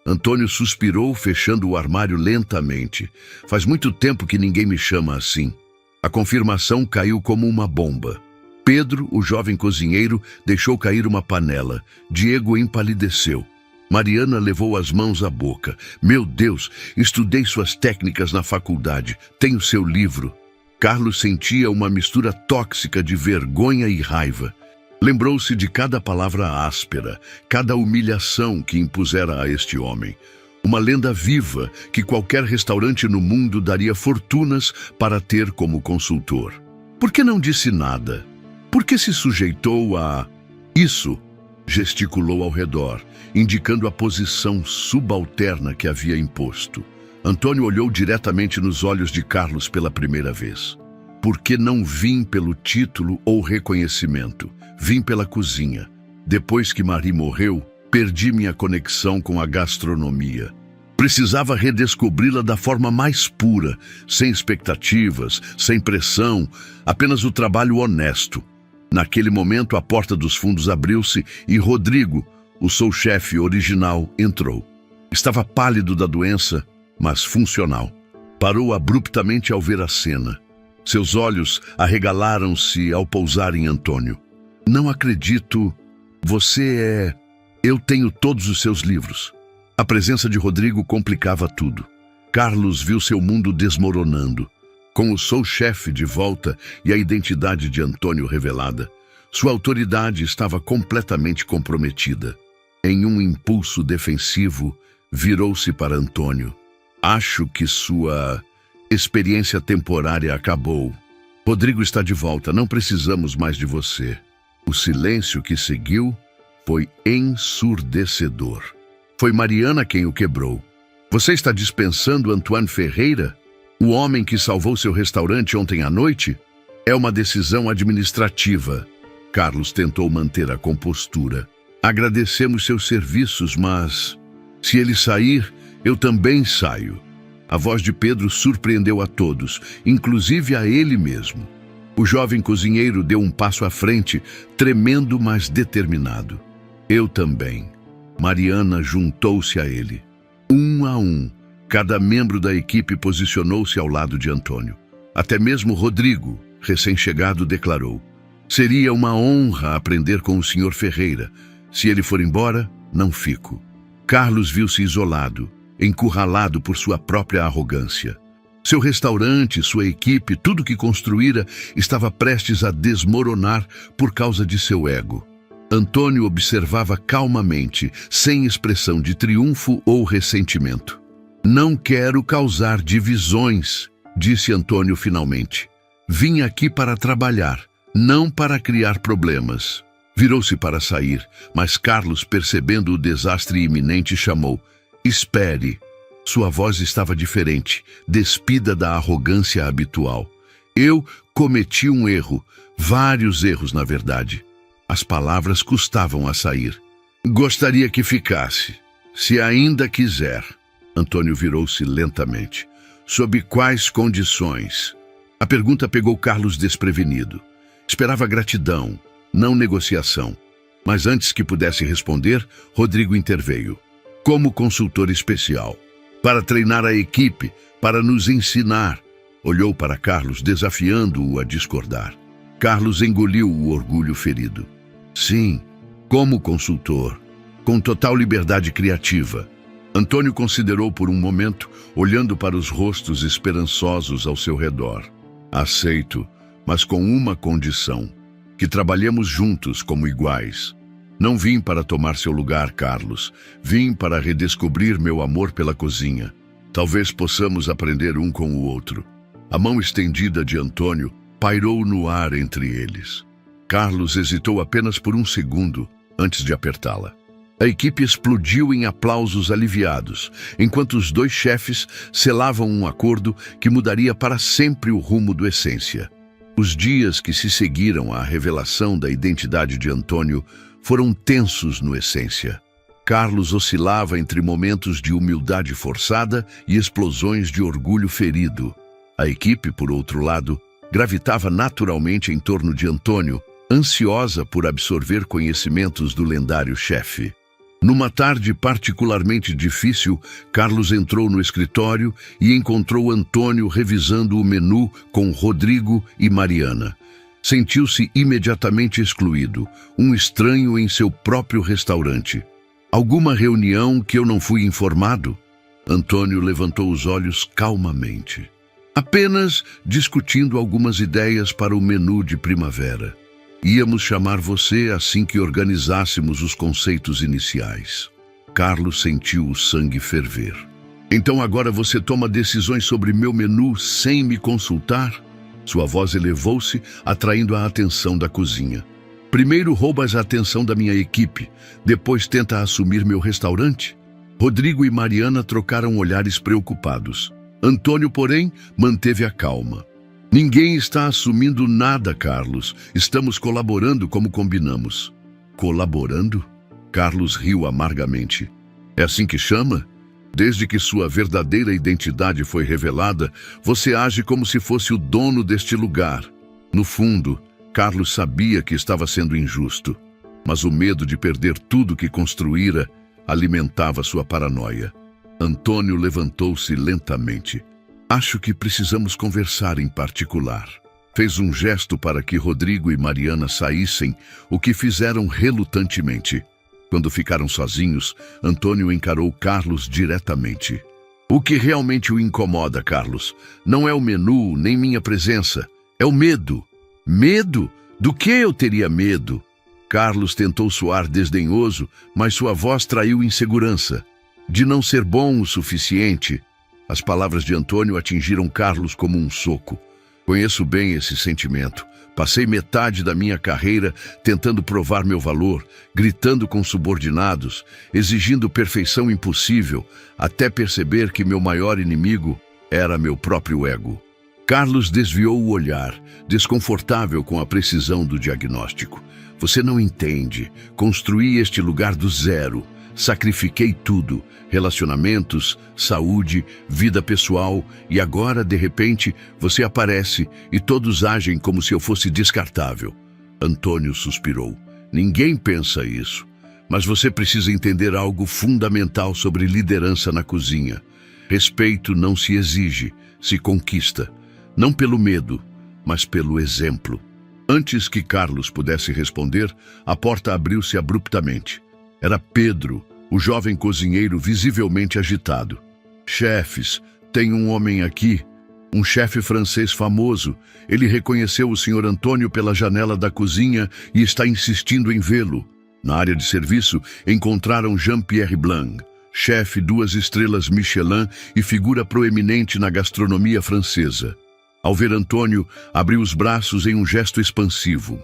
Antônio suspirou, fechando o armário lentamente. "Faz muito tempo que ninguém me chama assim." A confirmação caiu como uma bomba. Pedro, o jovem cozinheiro, deixou cair uma panela. Diego empalideceu. Mariana levou as mãos à boca. "Meu Deus, estudei suas técnicas na faculdade. Tenho seu livro." Carlos sentia uma mistura tóxica de vergonha e raiva. Lembrou-se de cada palavra áspera, cada humilhação que impusera a este homem. Uma lenda viva que qualquer restaurante no mundo daria fortunas para ter como consultor. Por que não disse nada? Por que se sujeitou a... Isso, gesticulou ao redor, indicando a posição subalterna que havia imposto. Antônio olhou diretamente nos olhos de Carlos pela primeira vez. "Por que não vim pelo título ou reconhecimento? Vim pela cozinha. Depois que Marie morreu, perdi minha conexão com a gastronomia. Precisava redescobri-la da forma mais pura, sem expectativas, sem pressão, apenas o trabalho honesto." Naquele momento, a porta dos fundos abriu-se e Rodrigo, o sous-chefe original, entrou. Estava pálido da doença, mas funcional. Parou abruptamente ao ver a cena. Seus olhos arregalaram-se ao pousar em Antônio. "Não acredito. Você é... Eu tenho todos os seus livros." A presença de Rodrigo complicava tudo. Carlos viu seu mundo desmoronando. Com o sous-chefe de volta e a identidade de Antônio revelada, sua autoridade estava completamente comprometida. Em um impulso defensivo, virou-se para Antônio. "Acho que sua experiência temporária acabou. Rodrigo está de volta, não precisamos mais de você." O silêncio que seguiu foi ensurdecedor. Foi Mariana quem o quebrou. "Você está dispensando Antoine Ferreira? O homem que salvou seu restaurante ontem à noite?" "É uma decisão administrativa." Carlos tentou manter a compostura. "Agradecemos seus serviços, mas... se ele sair, eu também saio." A voz de Pedro surpreendeu a todos, inclusive a ele mesmo. O jovem cozinheiro deu um passo à frente, tremendo, mas determinado. "Eu também." Mariana juntou-se a ele. Um a um, cada membro da equipe posicionou-se ao lado de Antônio. Até mesmo Rodrigo, recém-chegado, declarou: "Seria uma honra aprender com o Sr. Ferreira. Se ele for embora, não fico." Carlos viu-se isolado, encurralado por sua própria arrogância. Seu restaurante, sua equipe, tudo que construíra estava prestes a desmoronar por causa de seu ego. Antônio observava calmamente, sem expressão de triunfo ou ressentimento. "Não quero causar divisões", disse Antônio finalmente. "Vim aqui para trabalhar, não para criar problemas." Virou-se para sair, mas Carlos, percebendo o desastre iminente, chamou: "Espere." Sua voz estava diferente, despida da arrogância habitual. "Eu cometi um erro, vários erros, na verdade." As palavras custavam a sair. Gostaria que ficasse, se ainda quiser. Antônio virou-se lentamente. Sob quais condições? A pergunta pegou Carlos desprevenido. Esperava gratidão, não negociação. Mas antes que pudesse responder, Rodrigo interveio. Como consultor especial, para treinar a equipe, para nos ensinar. Olhou para Carlos, desafiando-o a discordar. Carlos engoliu o orgulho ferido. Sim, como consultor, com total liberdade criativa. Antônio considerou por um momento, olhando para os rostos esperançosos ao seu redor. Aceito, mas com uma condição, que trabalhemos juntos como iguais. Não vim para tomar seu lugar, Carlos. Vim para redescobrir meu amor pela cozinha. Talvez possamos aprender um com o outro. A mão estendida de Antônio pairou no ar entre eles. Carlos hesitou apenas por um segundo antes de apertá-la. A equipe explodiu em aplausos aliviados, enquanto os dois chefes selavam um acordo que mudaria para sempre o rumo do Essência. Os dias que se seguiram à revelação da identidade de Antônio foram tensos no Essência. Carlos oscilava entre momentos de humildade forçada e explosões de orgulho ferido. A equipe, por outro lado, gravitava naturalmente em torno de Antônio, ansiosa por absorver conhecimentos do lendário chefe. Numa tarde particularmente difícil, Carlos entrou no escritório e encontrou Antônio revisando o menu com Rodrigo e Mariana. Sentiu-se imediatamente excluído, um estranho em seu próprio restaurante. Alguma reunião que eu não fui informado? Antônio levantou os olhos calmamente. Apenas discutindo algumas ideias para o menu de primavera. Íamos chamar você assim que organizássemos os conceitos iniciais. Carlos sentiu o sangue ferver. Então agora você toma decisões sobre meu menu sem me consultar? Sua voz elevou-se, atraindo a atenção da cozinha. Primeiro roubas a atenção da minha equipe, depois tenta assumir meu restaurante? Rodrigo e Mariana trocaram olhares preocupados. Antônio, porém, manteve a calma. Ninguém está assumindo nada, Carlos. Estamos colaborando como combinamos. Colaborando? Carlos riu amargamente. É assim que chama? Desde que sua verdadeira identidade foi revelada, você age como se fosse o dono deste lugar. No fundo, Carlos sabia que estava sendo injusto, mas o medo de perder tudo que construíra alimentava sua paranoia. Antônio levantou-se lentamente. Acho que precisamos conversar em particular. Fez um gesto para que Rodrigo e Mariana saíssem, o que fizeram relutantemente. Quando ficaram sozinhos, Antônio encarou Carlos diretamente. O que realmente o incomoda, Carlos, não é o menu nem minha presença, é o medo. Medo? Do que eu teria medo? Carlos tentou soar desdenhoso, mas sua voz traiu insegurança. De não ser bom o suficiente. As palavras de Antônio atingiram Carlos como um soco. Conheço bem esse sentimento. Passei metade da minha carreira tentando provar meu valor, gritando com subordinados, exigindo perfeição impossível, até perceber que meu maior inimigo era meu próprio ego. Carlos desviou o olhar, desconfortável com a precisão do diagnóstico. Você não entende. Construí este lugar do zero. Sacrifiquei tudo, relacionamentos, saúde, vida pessoal, e agora, de repente, você aparece e todos agem como se eu fosse descartável. Antônio suspirou. Ninguém pensa isso. Mas você precisa entender algo fundamental sobre liderança na cozinha. Respeito não se exige, se conquista. Não pelo medo, mas pelo exemplo. Antes que Carlos pudesse responder, a porta abriu-se abruptamente. Era Pedro, o jovem cozinheiro visivelmente agitado. Chefes, tem um homem aqui, um chefe francês famoso. Ele reconheceu o Sr. Antônio pela janela da cozinha e está insistindo em vê-lo. Na área de serviço, encontraram Jean-Pierre Blanc, chefe 2 estrelas Michelin e figura proeminente na gastronomia francesa. Ao ver Antônio, abriu os braços em um gesto expansivo.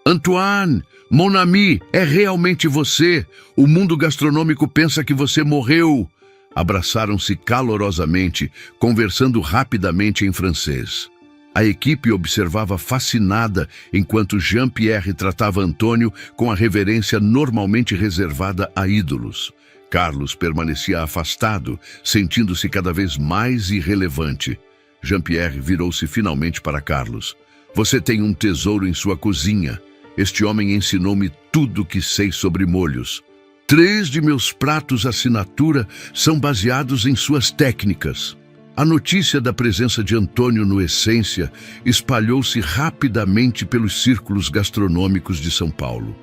Antoine, mon ami, é realmente você. O mundo gastronômico pensa que você morreu. Abraçaram-se calorosamente, conversando rapidamente em francês. A equipe observava fascinada enquanto Jean-Pierre tratava Antônio com a reverência normalmente reservada a ídolos. Carlos permanecia afastado, sentindo-se cada vez mais irrelevante. Jean-Pierre virou-se finalmente para Carlos. Você tem um tesouro em sua cozinha. Este homem ensinou-me tudo o que sei sobre molhos. 3 de meus pratos assinatura são baseados em suas técnicas. A notícia da presença de Antônio no Essência espalhou-se rapidamente pelos círculos gastronômicos de São Paulo.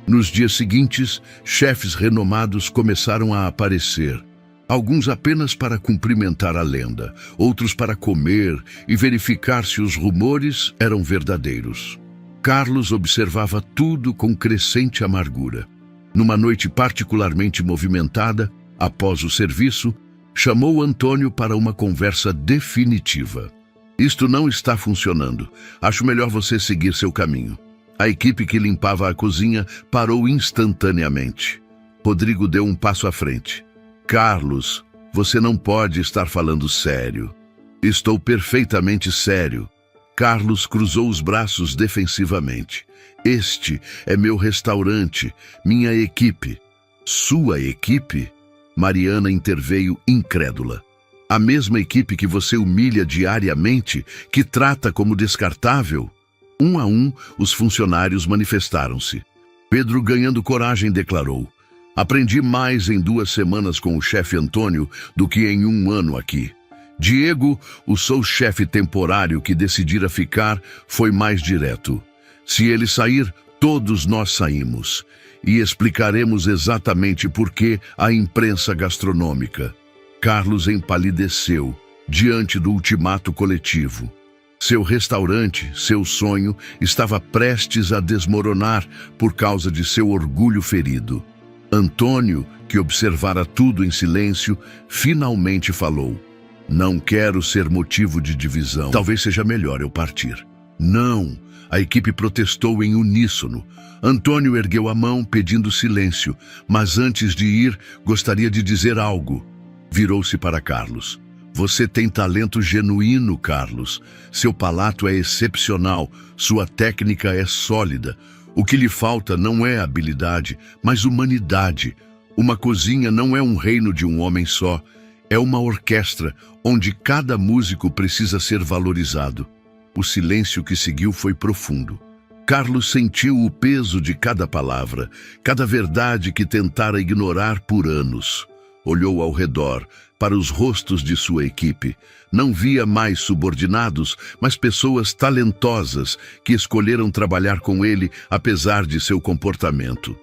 Nos dias seguintes, chefes renomados começaram a aparecer. Alguns apenas para cumprimentar a lenda, outros para comer e verificar se os rumores eram verdadeiros. Carlos observava tudo com crescente amargura. Numa noite particularmente movimentada, após o serviço, chamou Antônio para uma conversa definitiva. Isto não está funcionando. Acho melhor você seguir seu caminho. A equipe que limpava a cozinha parou instantaneamente. Rodrigo deu um passo à frente. Carlos, você não pode estar falando sério. Estou perfeitamente sério. Carlos cruzou os braços defensivamente. Este é meu restaurante, minha equipe. Sua equipe? Mariana interveio incrédula. A mesma equipe que você humilha diariamente, que trata como descartável? Um a um, os funcionários manifestaram-se. Pedro, ganhando coragem, declarou: aprendi mais em 2 semanas com o chefe Antônio do que em 1 ano aqui. Diego, o seu chefe temporário que decidira ficar, foi mais direto. Se ele sair, todos nós saímos. E explicaremos exatamente por que a imprensa gastronômica. Carlos empalideceu diante do ultimato coletivo. Seu restaurante, seu sonho, estava prestes a desmoronar por causa de seu orgulho ferido. Antônio, que observara tudo em silêncio, finalmente falou: não quero ser motivo de divisão. Talvez seja melhor eu partir. Não! A equipe protestou em uníssono. Antônio ergueu a mão pedindo silêncio, mas antes de ir, gostaria de dizer algo. Virou-se para Carlos. Você tem talento genuíno, Carlos. Seu palato é excepcional, sua técnica é sólida. O que lhe falta não é habilidade, mas humanidade. Uma cozinha não é um reino de um homem só. É uma orquestra onde cada músico precisa ser valorizado. O silêncio que seguiu foi profundo. Carlos sentiu o peso de cada palavra, cada verdade que tentara ignorar por anos. Olhou ao redor, para os rostos de sua equipe. Não via mais subordinados, mas pessoas talentosas que escolheram trabalhar com ele apesar de seu comportamento.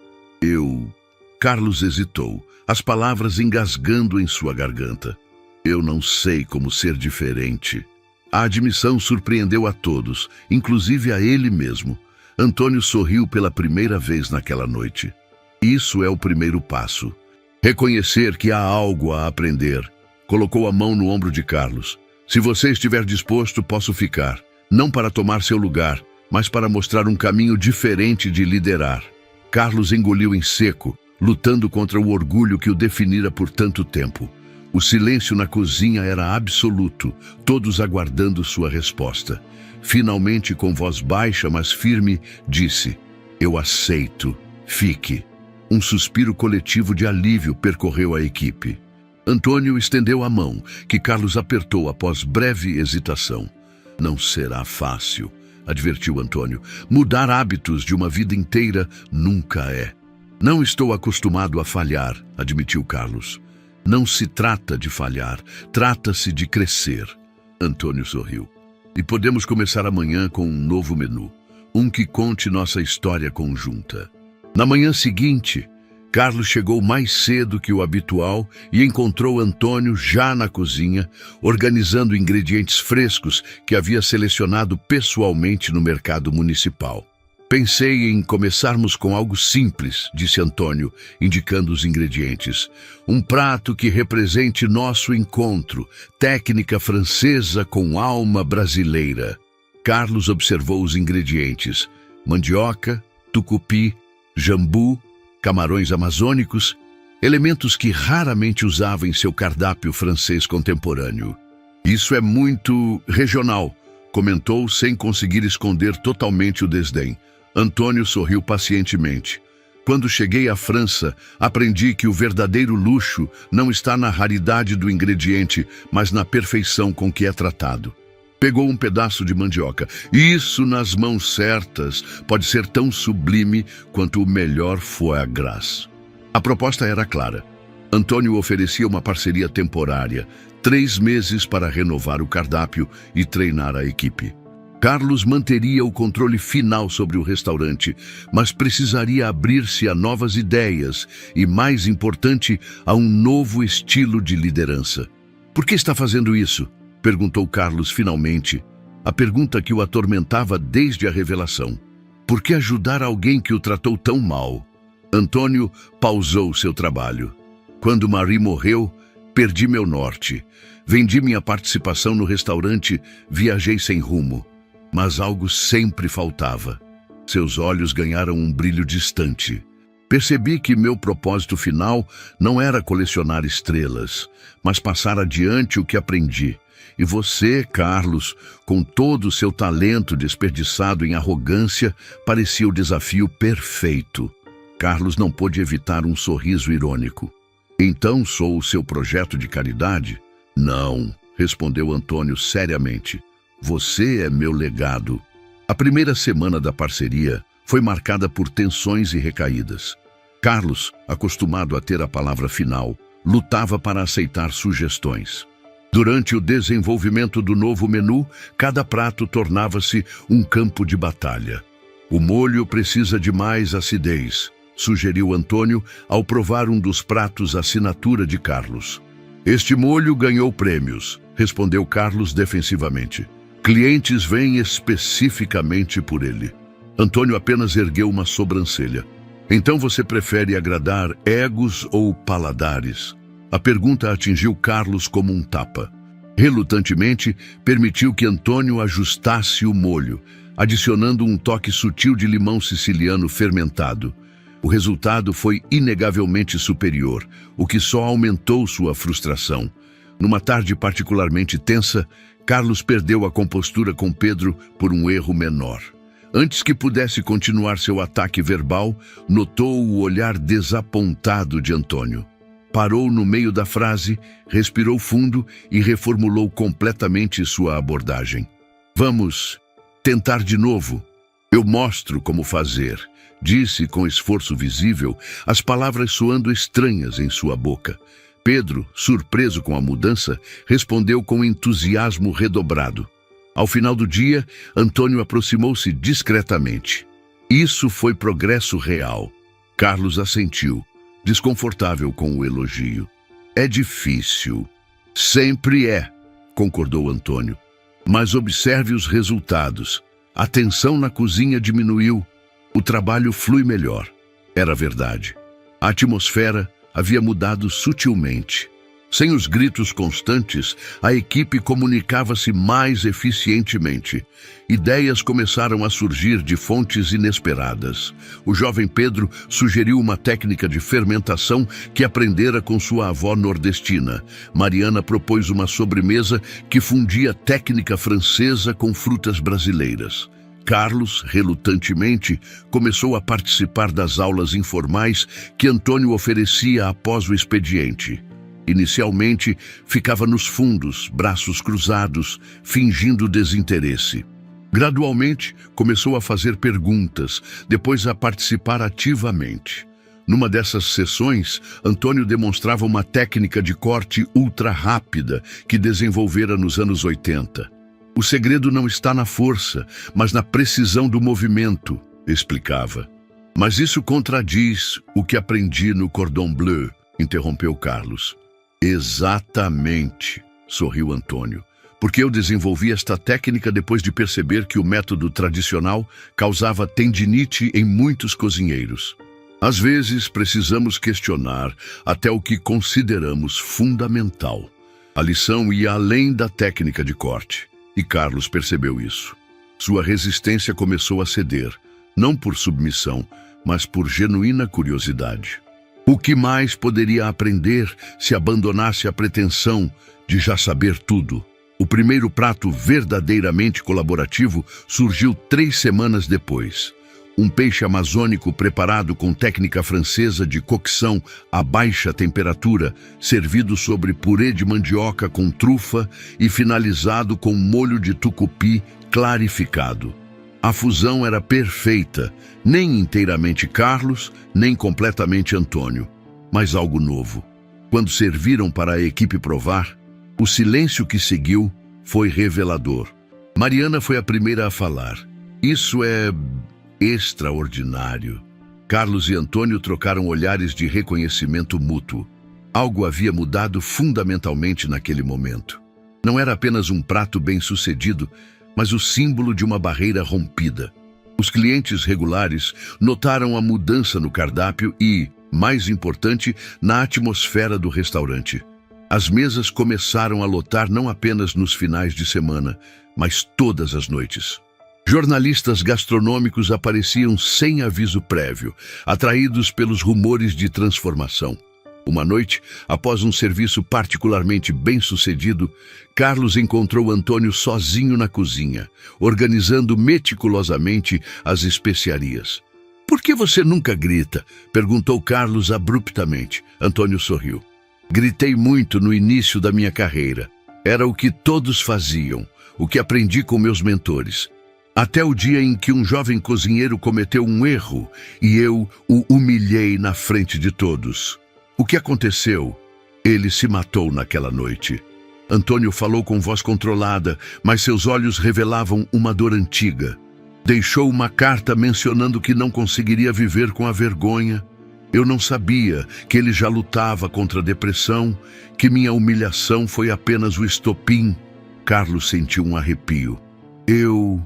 Carlos hesitou, as palavras engasgando em sua garganta. Eu não sei como ser diferente. A admissão surpreendeu a todos, inclusive a ele mesmo. Antônio sorriu pela primeira vez naquela noite. Isso é o primeiro passo. Reconhecer que há algo a aprender. Colocou a mão no ombro de Carlos. Se você estiver disposto, posso ficar. Não para tomar seu lugar, mas para mostrar um caminho diferente de liderar. Carlos engoliu em seco, lutando contra o orgulho que o definira por tanto tempo. O silêncio na cozinha era absoluto, todos aguardando sua resposta. Finalmente, com voz baixa, mas firme, disse: eu aceito, fique. Um suspiro coletivo de alívio percorreu a equipe. Antônio estendeu a mão, que Carlos apertou após breve hesitação. Não será fácil, advertiu Antônio. Mudar hábitos de uma vida inteira nunca é. Não estou acostumado a falhar, admitiu Carlos. Não se trata de falhar, trata-se de crescer. Antônio sorriu. E podemos começar amanhã com um novo menu, um que conte nossa história conjunta. Na manhã seguinte, Carlos chegou mais cedo que o habitual e encontrou Antônio já na cozinha, organizando ingredientes frescos que havia selecionado pessoalmente no mercado municipal. Pensei em começarmos com algo simples, disse Antônio, indicando os ingredientes. Um prato que represente nosso encontro, técnica francesa com alma brasileira. Carlos observou os ingredientes: mandioca, tucupi, jambu, camarões amazônicos, elementos que raramente usava em seu cardápio francês contemporâneo. Isso é muito regional. comentou sem conseguir esconder totalmente o desdém. Antônio sorriu pacientemente. Quando cheguei à França, aprendi que o verdadeiro luxo não está na raridade do ingrediente, mas na perfeição com que é tratado. Pegou um pedaço de mandioca. Isso, nas mãos certas, pode ser tão sublime quanto o melhor foie gras. A proposta era clara. Antônio oferecia uma parceria temporária, 3 meses para renovar o cardápio e treinar a equipe. Carlos manteria o controle final sobre o restaurante, mas precisaria abrir-se a novas ideias e, mais importante, a um novo estilo de liderança. Por que está fazendo isso? Perguntou Carlos finalmente, a pergunta que o atormentava desde a revelação. Por que ajudar alguém que o tratou tão mal? Antônio pausou seu trabalho. Quando Marie morreu, perdi meu norte. Vendi minha participação no restaurante, viajei sem rumo. Mas algo sempre faltava. Seus olhos ganharam um brilho distante. Percebi que meu propósito final não era colecionar estrelas, mas passar adiante o que aprendi. E você, Carlos, com todo o seu talento desperdiçado em arrogância, parecia o desafio perfeito. Carlos não pôde evitar um sorriso irônico. Então sou o seu projeto de caridade? Não, respondeu Antônio seriamente. Você é meu legado. A primeira semana da parceria foi marcada por tensões e recaídas. Carlos, acostumado a ter a palavra final, lutava para aceitar sugestões. Durante o desenvolvimento do novo menu, cada prato tornava-se um campo de batalha. O molho precisa de mais acidez, sugeriu Antônio ao provar um dos pratos assinatura de Carlos. Este molho ganhou prêmios, respondeu Carlos defensivamente. Clientes vêm especificamente por ele. Antônio apenas ergueu uma sobrancelha. Então você prefere agradar egos ou paladares? A pergunta atingiu Carlos como um tapa. Relutantemente, permitiu que Antônio ajustasse o molho, adicionando um toque sutil de limão siciliano fermentado. O resultado foi inegavelmente superior, o que só aumentou sua frustração. Numa tarde particularmente tensa, Carlos perdeu a compostura com Pedro por um erro menor. Antes que pudesse continuar seu ataque verbal, notou o olhar desapontado de Antônio. Parou no meio da frase, respirou fundo e reformulou completamente sua abordagem. Vamos tentar de novo. Eu mostro como fazer, disse com esforço visível, as palavras soando estranhas em sua boca. Pedro, surpreso com a mudança, respondeu com entusiasmo redobrado. Ao final do dia, Antônio aproximou-se discretamente. Isso foi progresso real. Carlos assentiu, desconfortável com o elogio. É difícil. Sempre é, concordou Antônio. Mas observe os resultados. A tensão na cozinha diminuiu. O trabalho flui melhor. Era verdade. A atmosfera havia mudado sutilmente. Sem os gritos constantes, a equipe comunicava-se mais eficientemente. Ideias começaram a surgir de fontes inesperadas. O jovem Pedro sugeriu uma técnica de fermentação que aprendera com sua avó nordestina. Mariana propôs uma sobremesa que fundia técnica francesa com frutas brasileiras. Carlos, relutantemente, começou a participar das aulas informais que Antônio oferecia após o expediente. Inicialmente, ficava nos fundos, braços cruzados, fingindo desinteresse. Gradualmente, começou a fazer perguntas, depois a participar ativamente. Numa dessas sessões, Antônio demonstrava uma técnica de corte ultra rápida que desenvolvera nos anos 80. O segredo não está na força, mas na precisão do movimento, explicava. Mas isso contradiz o que aprendi no Cordon Bleu, interrompeu Carlos. Exatamente, sorriu Antônio, porque eu desenvolvi esta técnica depois de perceber que o método tradicional causava tendinite em muitos cozinheiros. Às vezes precisamos questionar até o que consideramos fundamental. A lição ia além da técnica de corte. E Carlos percebeu isso. Sua resistência começou a ceder, não por submissão, mas por genuína curiosidade. O que mais poderia aprender se abandonasse a pretensão de já saber tudo? O primeiro prato verdadeiramente colaborativo surgiu 3 semanas depois. Um peixe amazônico preparado com técnica francesa de cocção a baixa temperatura, servido sobre purê de mandioca com trufa e finalizado com molho de tucupi clarificado. A fusão era perfeita, nem inteiramente Carlos, nem completamente Antônio, mas algo novo. Quando serviram para a equipe provar, o silêncio que seguiu foi revelador. Mariana foi a primeira a falar. Isso é extraordinário. Carlos e Antônio trocaram olhares de reconhecimento mútuo. Algo havia mudado fundamentalmente naquele momento. Não era apenas um prato bem-sucedido, mas o símbolo de uma barreira rompida. Os clientes regulares notaram a mudança no cardápio e, mais importante, na atmosfera do restaurante. As mesas começaram a lotar não apenas nos finais de semana, mas todas as noites. Jornalistas gastronômicos apareciam sem aviso prévio, atraídos pelos rumores de transformação. Uma noite, após um serviço particularmente bem-sucedido, Carlos encontrou Antônio sozinho na cozinha, organizando meticulosamente as especiarias. "Por que você nunca grita?", perguntou Carlos abruptamente. Antônio sorriu. "Gritei muito no início da minha carreira. Era o que todos faziam, o que aprendi com meus mentores. Até o dia em que um jovem cozinheiro cometeu um erro e eu o humilhei na frente de todos. O que aconteceu? Ele se matou naquela noite." Antônio falou com voz controlada, mas seus olhos revelavam uma dor antiga. "Deixou uma carta mencionando que não conseguiria viver com a vergonha. Eu não sabia que ele já lutava contra a depressão, que minha humilhação foi apenas o estopim." Carlos sentiu um arrepio. "Eu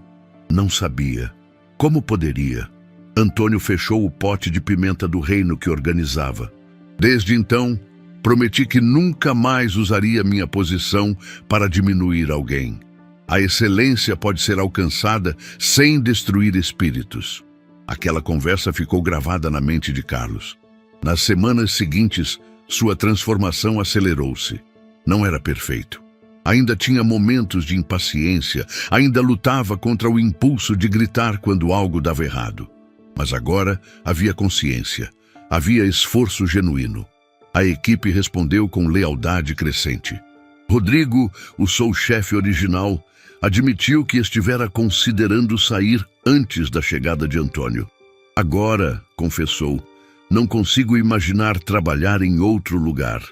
não sabia. Como poderia?" Antônio fechou o pote de pimenta do reino que organizava. "Desde então, prometi que nunca mais usaria minha posição para diminuir alguém. A excelência pode ser alcançada sem destruir espíritos." Aquela conversa ficou gravada na mente de Carlos. Nas semanas seguintes, sua transformação acelerou-se. Não era perfeito. Ainda tinha momentos de impaciência, ainda lutava contra o impulso de gritar quando algo dava errado. Mas agora havia consciência, havia esforço genuíno. A equipe respondeu com lealdade crescente. Rodrigo, o sous-chefe original, admitiu que estivera considerando sair antes da chegada de Antônio. "Agora", confessou, "não consigo imaginar trabalhar em outro lugar."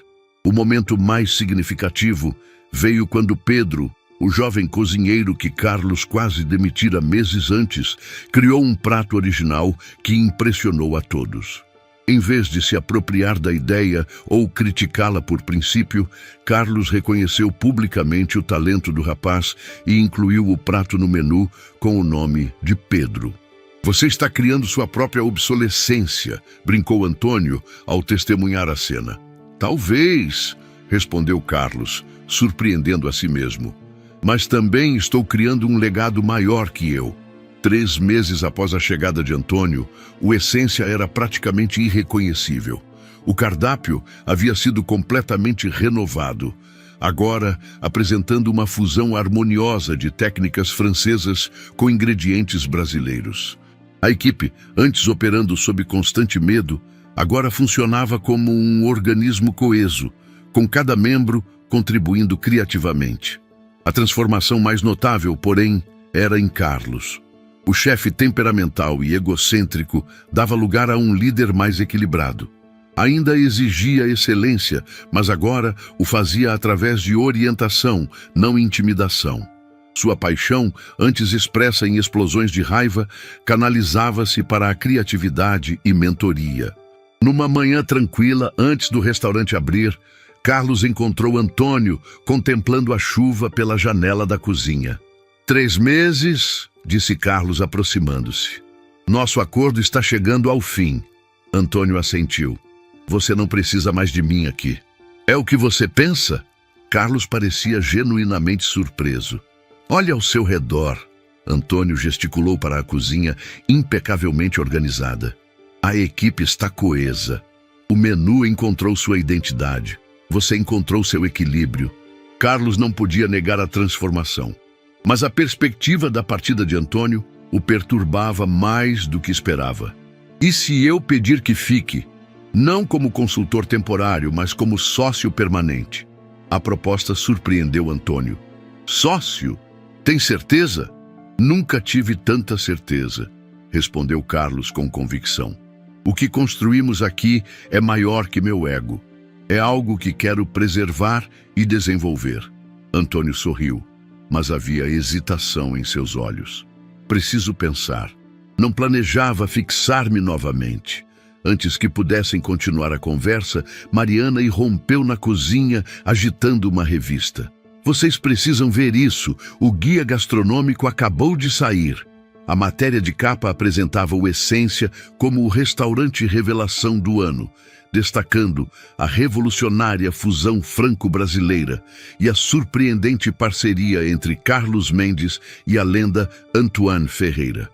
O momento mais significativo veio quando Pedro, o jovem cozinheiro que Carlos quase demitira meses antes, criou um prato original que impressionou a todos. Em vez de se apropriar da ideia ou criticá-la por princípio, Carlos reconheceu publicamente o talento do rapaz e incluiu o prato no menu com o nome de Pedro. "Você está criando sua própria obsolescência", brincou Antônio ao testemunhar a cena. "Talvez", respondeu Carlos, surpreendendo a si mesmo. "Mas também estou criando um legado maior que eu." 3 meses após a chegada de Antônio, o Essência era praticamente irreconhecível. O cardápio havia sido completamente renovado, agora apresentando uma fusão harmoniosa de técnicas francesas com ingredientes brasileiros. A equipe, antes operando sob constante medo, agora funcionava como um organismo coeso, com cada membro contribuindo criativamente. A transformação mais notável, porém, era em Carlos. O chefe temperamental e egocêntrico dava lugar a um líder mais equilibrado. Ainda exigia excelência, mas agora o fazia através de orientação, não intimidação. Sua paixão, antes expressa em explosões de raiva, canalizava-se para a criatividade e mentoria. Numa manhã tranquila, antes do restaurante abrir, Carlos encontrou Antônio contemplando a chuva pela janela da cozinha. 3 meses, disse Carlos aproximando-se. Nosso acordo está chegando ao fim. Antônio assentiu. Você não precisa mais de mim aqui. É o que você pensa? Carlos parecia genuinamente surpreso. Olha ao seu redor. Antônio gesticulou para a cozinha impecavelmente organizada. A equipe está coesa. O menu encontrou sua identidade. Você encontrou seu equilíbrio. Carlos não podia negar a transformação. Mas a perspectiva da partida de Antônio o perturbava mais do que esperava. E se eu pedir que fique, não como consultor temporário, mas como sócio permanente? A proposta surpreendeu Antônio. Sócio? Tem certeza? Nunca tive tanta certeza, respondeu Carlos com convicção. O que construímos aqui é maior que meu ego. É algo que quero preservar e desenvolver. Antônio sorriu, mas havia hesitação em seus olhos. Preciso pensar. Não planejava fixar-me novamente. Antes que pudessem continuar a conversa, Mariana irrompeu na cozinha, agitando uma revista. Vocês precisam ver isso. O guia gastronômico acabou de sair. A matéria de capa apresentava o Essência como o restaurante revelação do ano, destacando a revolucionária fusão franco-brasileira e a surpreendente parceria entre Carlos Mendes e a lenda Antoine Ferreira.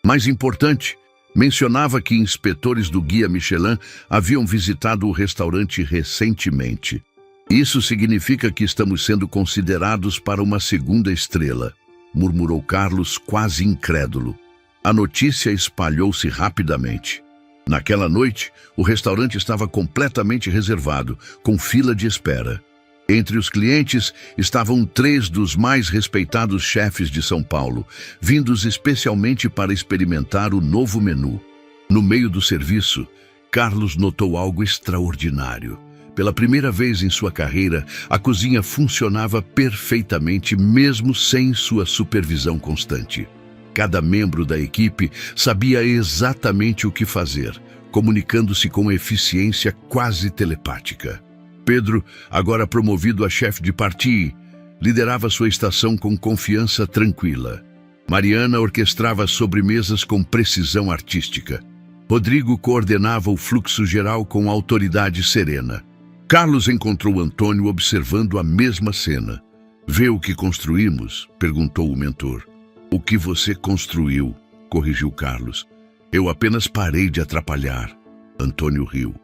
Mais importante, mencionava que inspetores do Guia Michelin haviam visitado o restaurante recentemente. Isso significa que estamos sendo considerados para uma segunda estrela, murmurou Carlos, quase incrédulo. A notícia espalhou-se rapidamente. Naquela noite, o restaurante estava completamente reservado, com fila de espera. Entre os clientes estavam 3 dos mais respeitados chefes de São Paulo, vindos especialmente para experimentar o novo menu. No meio do serviço, Carlos notou algo extraordinário. Pela primeira vez em sua carreira, a cozinha funcionava perfeitamente, mesmo sem sua supervisão constante. Cada membro da equipe sabia exatamente o que fazer, comunicando-se com eficiência quase telepática. Pedro, agora promovido a chefe de partie, liderava sua estação com confiança tranquila. Mariana orquestrava sobremesas com precisão artística. Rodrigo coordenava o fluxo geral com autoridade serena. Carlos encontrou Antônio observando a mesma cena. "Vê o que construímos?", perguntou o mentor. "O que você construiu?", corrigiu Carlos. "Eu apenas parei de atrapalhar." Antônio riu.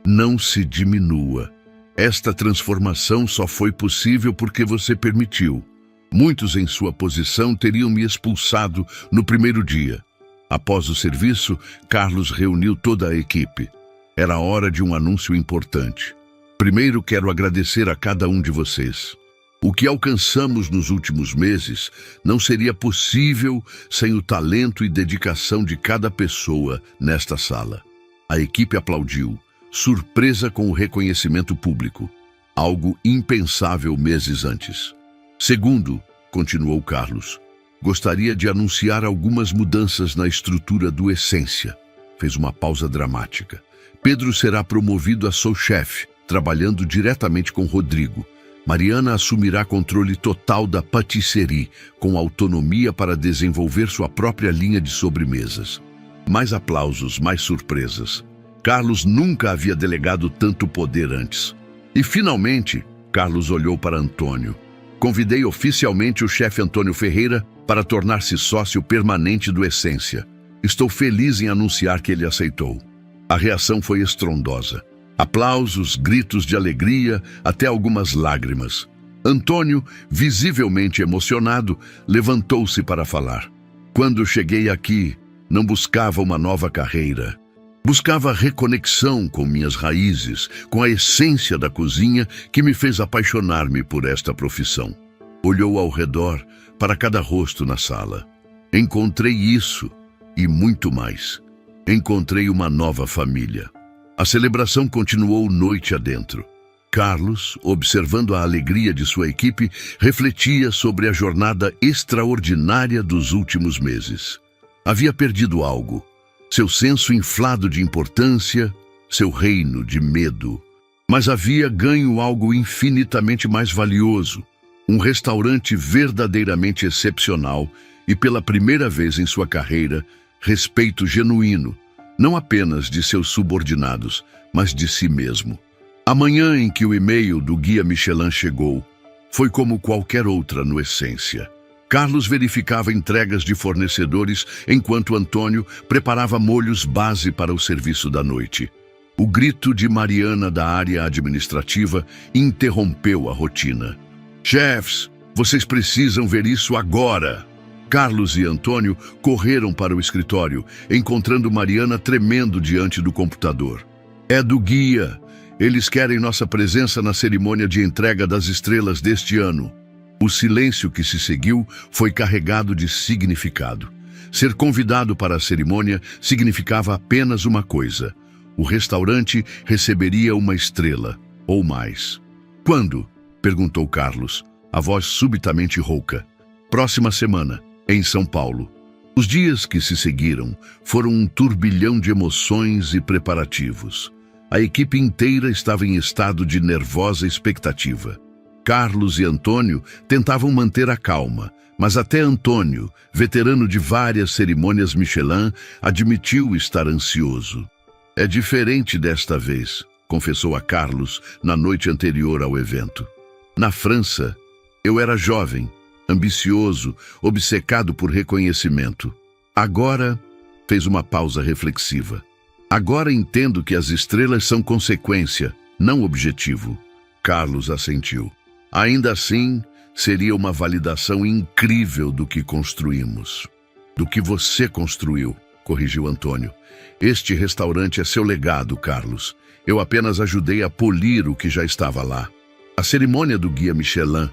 "Não se diminua. Esta transformação só foi possível porque você permitiu. Muitos em sua posição teriam me expulsado no primeiro dia." Após o serviço, Carlos reuniu toda a equipe. Era hora de um anúncio importante. "Primeiro quero agradecer a cada um de vocês. O que alcançamos nos últimos meses não seria possível sem o talento e dedicação de cada pessoa nesta sala." A equipe aplaudiu, surpresa com o reconhecimento público, algo impensável meses antes. "Segundo", continuou Carlos, "gostaria de anunciar algumas mudanças na estrutura do Essência." Fez uma pausa dramática. "Pedro será promovido a sous-chefe, trabalhando diretamente com Rodrigo. Mariana assumirá controle total da patisserie, com autonomia para desenvolver sua própria linha de sobremesas." Mais aplausos, mais surpresas. Carlos nunca havia delegado tanto poder antes. E, finalmente, Carlos olhou para Antônio. "Convidei oficialmente o chefe Antônio Ferreira para tornar-se sócio permanente do Essência. Estou feliz em anunciar que ele aceitou." A reação foi estrondosa. Aplausos, gritos de alegria, até algumas lágrimas. Antônio, visivelmente emocionado, levantou-se para falar. "Quando cheguei aqui, não buscava uma nova carreira. Buscava reconexão com minhas raízes, com a essência da cozinha que me fez apaixonar-me por esta profissão." Olhou ao redor, para cada rosto na sala. "Encontrei isso e muito mais. Encontrei uma nova família." A celebração continuou noite adentro. Carlos, observando a alegria de sua equipe, refletia sobre a jornada extraordinária dos últimos meses. Havia perdido algo. Seu senso inflado de importância, seu reino de medo. Mas havia ganho algo infinitamente mais valioso. Um restaurante verdadeiramente excepcional e, pela primeira vez em sua carreira, respeito genuíno. Não apenas de seus subordinados, mas de si mesmo. A manhã em que o e-mail do Guia Michelin chegou foi como qualquer outra no Essência. Carlos verificava entregas de fornecedores enquanto Antônio preparava molhos base para o serviço da noite. O grito de Mariana da área administrativa interrompeu a rotina. Chefes, vocês precisam ver isso agora! Carlos e Antônio correram para o escritório, encontrando Mariana tremendo diante do computador. É do guia. Eles querem nossa presença na cerimônia de entrega das estrelas deste ano. O silêncio que se seguiu foi carregado de significado. Ser convidado para a cerimônia significava apenas uma coisa: o restaurante receberia uma estrela, ou mais. Quando? Perguntou Carlos, a voz subitamente rouca. Próxima semana, em São Paulo. Os dias que se seguiram foram um turbilhão de emoções e preparativos. A equipe inteira estava em estado de nervosa expectativa. Carlos e Antônio tentavam manter a calma, mas até Antônio, veterano de várias cerimônias Michelin, admitiu estar ansioso. É diferente desta vez, confessou a Carlos na noite anterior ao evento. Na França, eu era jovem, ambicioso, obcecado por reconhecimento. Agora, fez uma pausa reflexiva. Agora entendo que as estrelas são consequência, não objetivo. Carlos assentiu. Ainda assim, seria uma validação incrível do que construímos. Do que você construiu, corrigiu Antônio. Este restaurante é seu legado, Carlos. Eu apenas ajudei a polir o que já estava lá. A cerimônia do Guia Michelin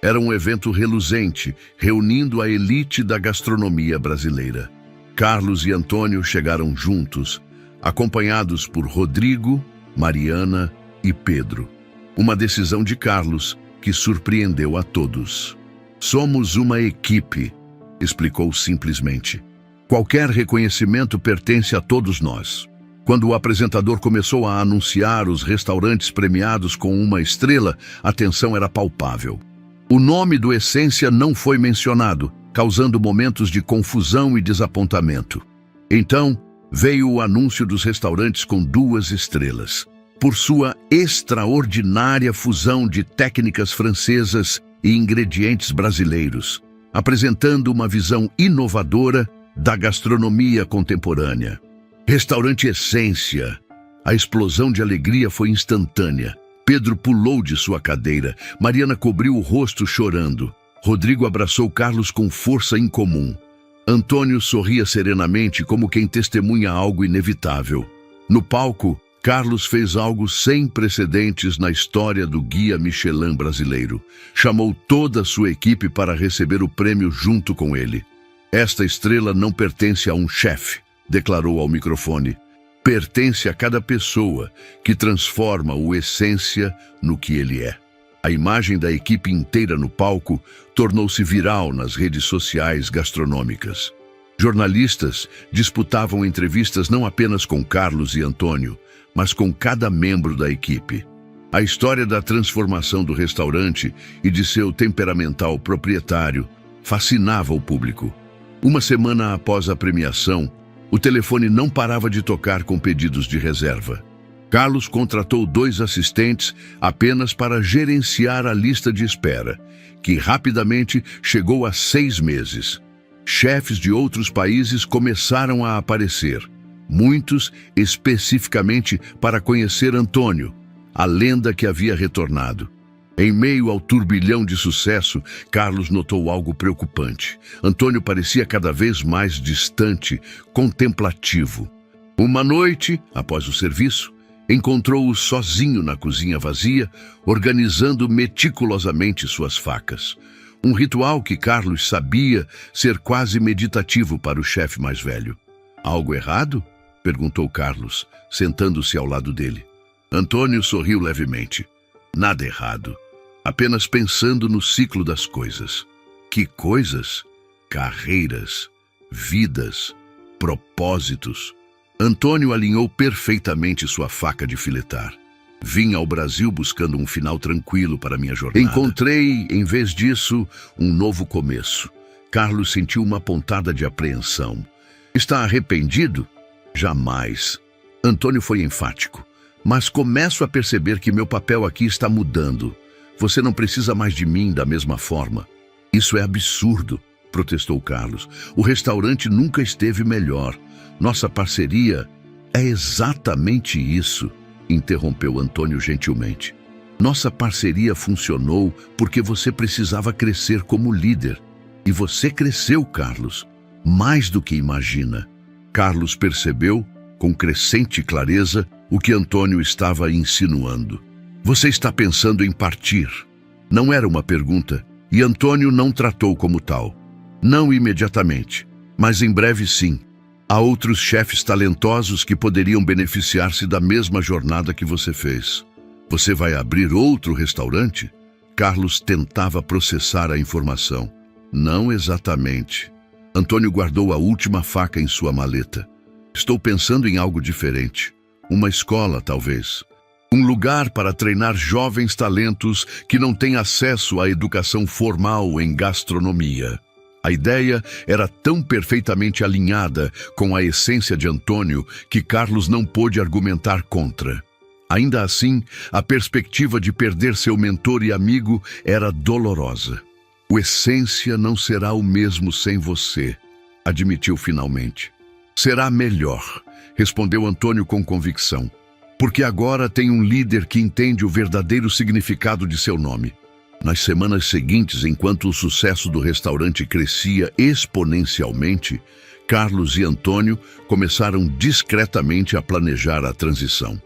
era um evento reluzente, reunindo a elite da gastronomia brasileira. Carlos e Antônio chegaram juntos, acompanhados por Rodrigo, Mariana e Pedro. Uma decisão de Carlos que surpreendeu a todos. Somos uma equipe, explicou simplesmente. Qualquer reconhecimento pertence a todos nós. Quando o apresentador começou a anunciar os restaurantes premiados com uma estrela, a tensão era palpável. O nome do Essência não foi mencionado, causando momentos de confusão e desapontamento. Então, veio o anúncio dos restaurantes com 2 estrelas. Por sua extraordinária fusão de técnicas francesas e ingredientes brasileiros, apresentando uma visão inovadora da gastronomia contemporânea. Restaurante Essência. A explosão de alegria foi instantânea. Pedro pulou de sua cadeira. Mariana cobriu o rosto chorando. Rodrigo abraçou Carlos com força incomum. Antônio sorria serenamente como quem testemunha algo inevitável. No palco, Carlos fez algo sem precedentes na história do Guia Michelin brasileiro. Chamou toda a sua equipe para receber o prêmio junto com ele. Esta estrela não pertence a um chefe, declarou ao microfone. Pertence a cada pessoa que transforma o Essência no que ele é. A imagem da equipe inteira no palco tornou-se viral nas redes sociais gastronômicas. Jornalistas disputavam entrevistas não apenas com Carlos e Antônio, mas com cada membro da equipe. A história da transformação do restaurante e de seu temperamental proprietário fascinava o público. Uma semana após a premiação, o telefone não parava de tocar com pedidos de reserva. Carlos contratou 2 assistentes apenas para gerenciar a lista de espera, que rapidamente chegou a 6 meses. Chefes de outros países começaram a aparecer, muitos especificamente para conhecer Antônio, a lenda que havia retornado. Em meio ao turbilhão de sucesso, Carlos notou algo preocupante. Antônio parecia cada vez mais distante, contemplativo. Uma noite, após o serviço, encontrou-o sozinho na cozinha vazia, organizando meticulosamente suas facas. Um ritual que Carlos sabia ser quase meditativo para o chefe mais velho. Algo errado? Perguntou Carlos, sentando-se ao lado dele. Antônio sorriu levemente. Nada errado. Apenas pensando no ciclo das coisas. Que coisas? Carreiras, vidas, propósitos. Antônio alinhou perfeitamente sua faca de filetar. Vim ao Brasil buscando um final tranquilo para minha jornada. Encontrei, em vez disso, um novo começo. Carlos sentiu uma pontada de apreensão. Está arrependido? Jamais. Antônio foi enfático. Mas começo a perceber que meu papel aqui está mudando. Você não precisa mais de mim da mesma forma. Isso é absurdo, protestou Carlos. O restaurante nunca esteve melhor. Nossa parceria é exatamente isso, interrompeu Antônio gentilmente. Nossa parceria funcionou porque você precisava crescer como líder. E você cresceu, Carlos, mais do que imagina. Carlos percebeu, com crescente clareza, o que Antônio estava insinuando. Você está pensando em partir? Não era uma pergunta, e Antônio não tratou como tal. Não imediatamente, mas em breve sim. Há outros chefes talentosos que poderiam beneficiar-se da mesma jornada que você fez. Você vai abrir outro restaurante? Carlos tentava processar a informação. Não exatamente. Antônio guardou a última faca em sua maleta. Estou pensando em algo diferente. Uma escola, talvez. Um lugar para treinar jovens talentos que não têm acesso à educação formal em gastronomia. A ideia era tão perfeitamente alinhada com a essência de Antônio que Carlos não pôde argumentar contra. Ainda assim, a perspectiva de perder seu mentor e amigo era dolorosa. O Essência não será o mesmo sem você, admitiu finalmente. Será melhor, respondeu Antônio com convicção, porque agora tem um líder que entende o verdadeiro significado de seu nome. Nas semanas seguintes, enquanto o sucesso do restaurante crescia exponencialmente, Carlos e Antônio começaram discretamente a planejar a transição.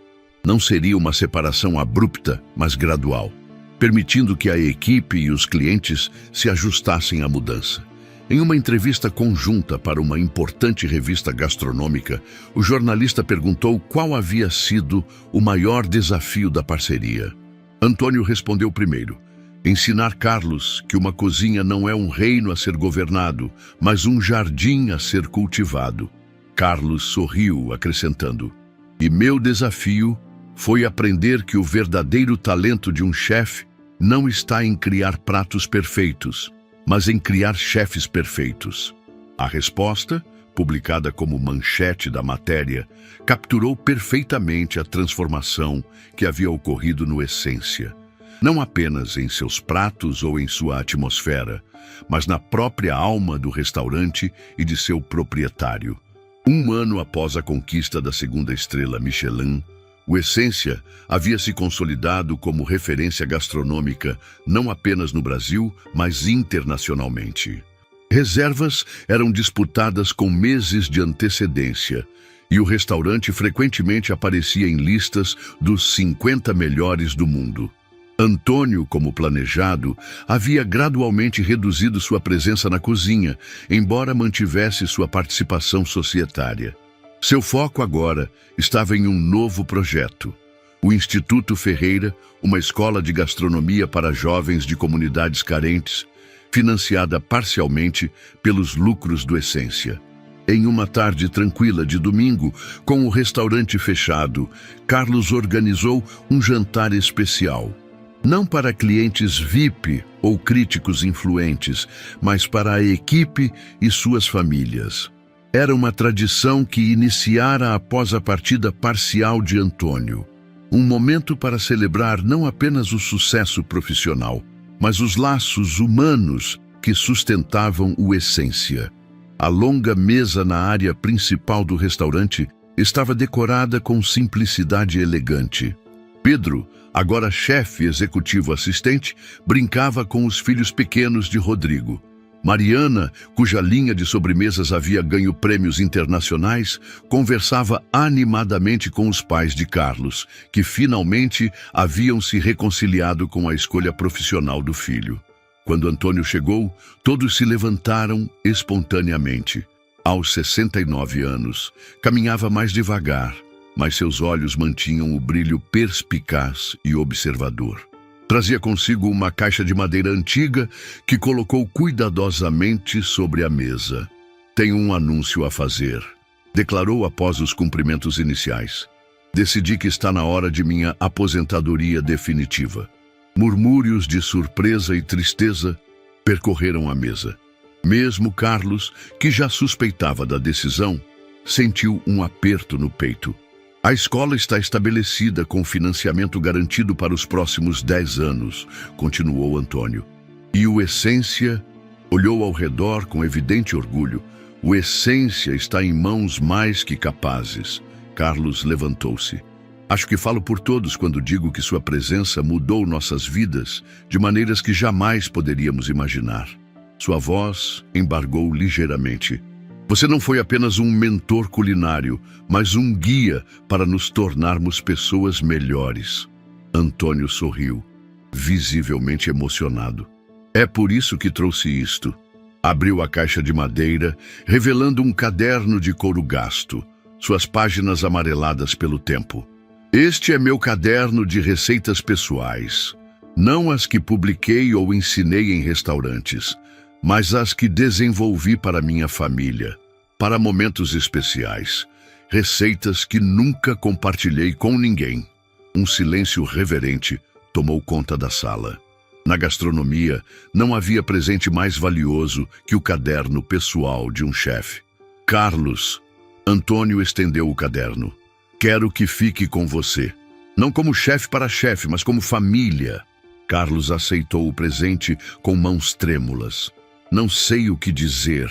Não seria uma separação abrupta, mas gradual, permitindo que a equipe e os clientes se ajustassem à mudança. Em uma entrevista conjunta para uma importante revista gastronômica, o jornalista perguntou qual havia sido o maior desafio da parceria. Antônio respondeu primeiro: ensinar Carlos que uma cozinha não é um reino a ser governado, mas um jardim a ser cultivado. Carlos sorriu, acrescentando: e meu desafio foi aprender que o verdadeiro talento de um chefe não está em criar pratos perfeitos, mas em criar chefes perfeitos. A resposta, publicada como manchete da matéria, capturou perfeitamente a transformação que havia ocorrido no Essência. Não apenas em seus pratos ou em sua atmosfera, mas na própria alma do restaurante e de seu proprietário. Um ano após a conquista da segunda estrela Michelin, o Essência havia se consolidado como referência gastronômica não apenas no Brasil, mas internacionalmente. Reservas eram disputadas com meses de antecedência, e o restaurante frequentemente aparecia em listas dos 50 melhores do mundo. Antônio, como planejado, havia gradualmente reduzido sua presença na cozinha, embora mantivesse sua participação societária. Seu foco agora estava em um novo projeto: o Instituto Ferreira, uma escola de gastronomia para jovens de comunidades carentes, financiada parcialmente pelos lucros do Essência. Em uma tarde tranquila de domingo, com o restaurante fechado, Carlos organizou um jantar especial. Não para clientes VIP ou críticos influentes, mas para a equipe e suas famílias. Era uma tradição que iniciara após a partida parcial de Antônio. Um momento para celebrar não apenas o sucesso profissional, mas os laços humanos que sustentavam o Essência. A longa mesa na área principal do restaurante estava decorada com simplicidade elegante. Pedro, agora chefe executivo assistente, brincava com os filhos pequenos de Rodrigo. Mariana, cuja linha de sobremesas havia ganho prêmios internacionais, conversava animadamente com os pais de Carlos, que finalmente haviam se reconciliado com a escolha profissional do filho. Quando Antônio chegou, todos se levantaram espontaneamente. Aos 69 anos, caminhava mais devagar, mas seus olhos mantinham o brilho perspicaz e observador. Trazia consigo uma caixa de madeira antiga que colocou cuidadosamente sobre a mesa. Tenho um anúncio a fazer, declarou após os cumprimentos iniciais. Decidi que está na hora de minha aposentadoria definitiva. Murmúrios de surpresa e tristeza percorreram a mesa. Mesmo Carlos, que já suspeitava da decisão, sentiu um aperto no peito. A escola está estabelecida com financiamento garantido para os próximos 10 anos, continuou Antônio. E o Essência olhou ao redor com evidente orgulho. O Essência está em mãos mais que capazes. Carlos levantou-se. Acho que falo por todos quando digo que sua presença mudou nossas vidas de maneiras que jamais poderíamos imaginar. Sua voz embargou ligeiramente. Você não foi apenas um mentor culinário, mas um guia para nos tornarmos pessoas melhores. Antônio sorriu, visivelmente emocionado. É por isso que trouxe isto. Abriu a caixa de madeira, revelando um caderno de couro gasto, suas páginas amareladas pelo tempo. Este é meu caderno de receitas pessoais, não as que publiquei ou ensinei em restaurantes, mas as que desenvolvi para minha família, para momentos especiais, receitas que nunca compartilhei com ninguém. Um silêncio reverente tomou conta da sala. Na gastronomia, não havia presente mais valioso que o caderno pessoal de um chefe. Carlos, Antônio estendeu o caderno. Quero que fique com você. Não como chefe para chefe, mas como família. Carlos aceitou o presente com mãos trêmulas. Não sei o que dizer.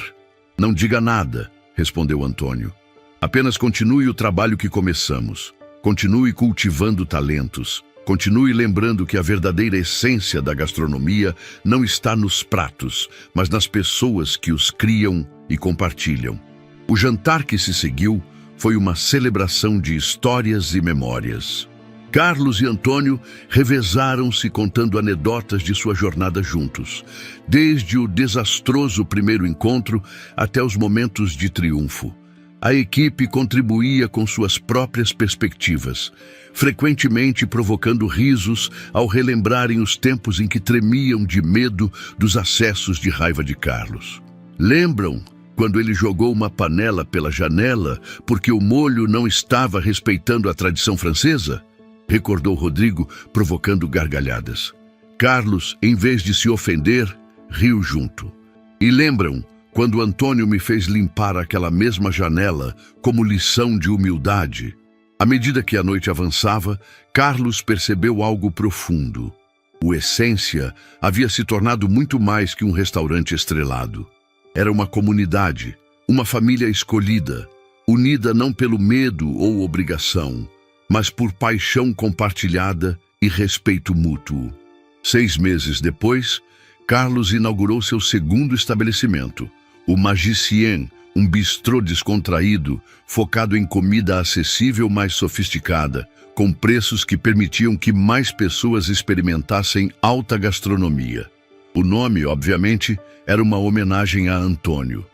Não diga nada, respondeu Antônio. Apenas continue o trabalho que começamos. Continue cultivando talentos. Continue lembrando que a verdadeira essência da gastronomia não está nos pratos, mas nas pessoas que os criam e compartilham. O jantar que se seguiu foi uma celebração de histórias e memórias. Carlos e Antônio revezaram-se contando anedotas de sua jornada juntos, desde o desastroso primeiro encontro até os momentos de triunfo. A equipe contribuía com suas próprias perspectivas, frequentemente provocando risos ao relembrarem os tempos em que tremiam de medo dos acessos de raiva de Carlos. Lembram quando ele jogou uma panela pela janela porque o molho não estava respeitando a tradição francesa? Recordou Rodrigo, provocando gargalhadas. Carlos, em vez de se ofender, riu junto. E lembram quando Antônio me fez limpar aquela mesma janela como lição de humildade? À medida que a noite avançava, Carlos percebeu algo profundo. O Essência havia se tornado muito mais que um restaurante estrelado. Era uma comunidade, uma família escolhida, unida não pelo medo ou obrigação, mas por paixão compartilhada e respeito mútuo. 6 meses depois, Carlos inaugurou seu segundo estabelecimento, o Magicien, um bistrô descontraído, focado em comida acessível mais sofisticada, com preços que permitiam que mais pessoas experimentassem alta gastronomia. O nome, obviamente, era uma homenagem a Antônio.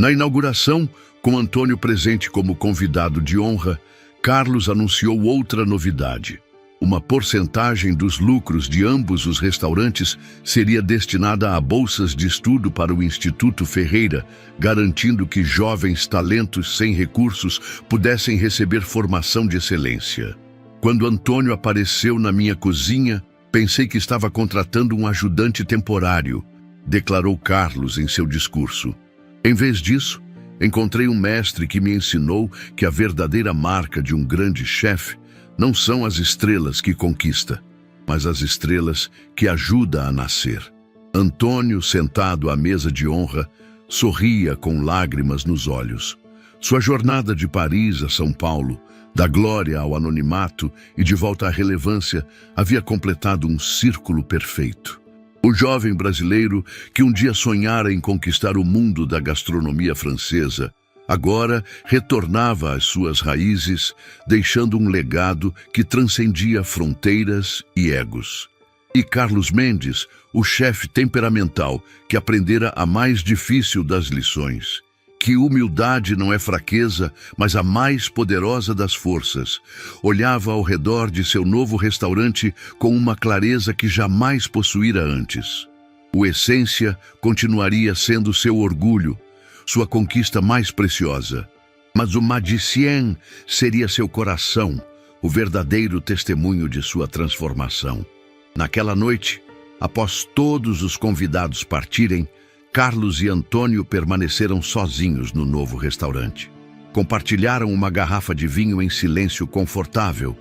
Na inauguração, com Antônio presente como convidado de honra, Carlos anunciou outra novidade. Uma porcentagem dos lucros de ambos os restaurantes seria destinada a bolsas de estudo para o Instituto Ferreira, garantindo que jovens talentos sem recursos pudessem receber formação de excelência. Quando Antônio apareceu na minha cozinha, pensei que estava contratando um ajudante temporário, declarou Carlos em seu discurso. Em vez disso, encontrei um mestre que me ensinou que a verdadeira marca de um grande chefe não são as estrelas que conquista, mas as estrelas que ajuda a nascer. Antônio, sentado à mesa de honra, sorria com lágrimas nos olhos. Sua jornada de Paris a São Paulo, da glória ao anonimato e de volta à relevância, havia completado um círculo perfeito. O jovem brasileiro que um dia sonhara em conquistar o mundo da gastronomia francesa, agora retornava às suas raízes, deixando um legado que transcendia fronteiras e egos. E Carlos Mendes, o chefe temperamental que aprendera a mais difícil das lições, que humildade não é fraqueza, mas a mais poderosa das forças, olhava ao redor de seu novo restaurante com uma clareza que jamais possuíra antes. O Essência continuaria sendo seu orgulho, sua conquista mais preciosa. Mas o Magicien seria seu coração, o verdadeiro testemunho de sua transformação. Naquela noite, após todos os convidados partirem, Carlos e Antônio permaneceram sozinhos no novo restaurante. Compartilharam uma garrafa de vinho em silêncio confortável.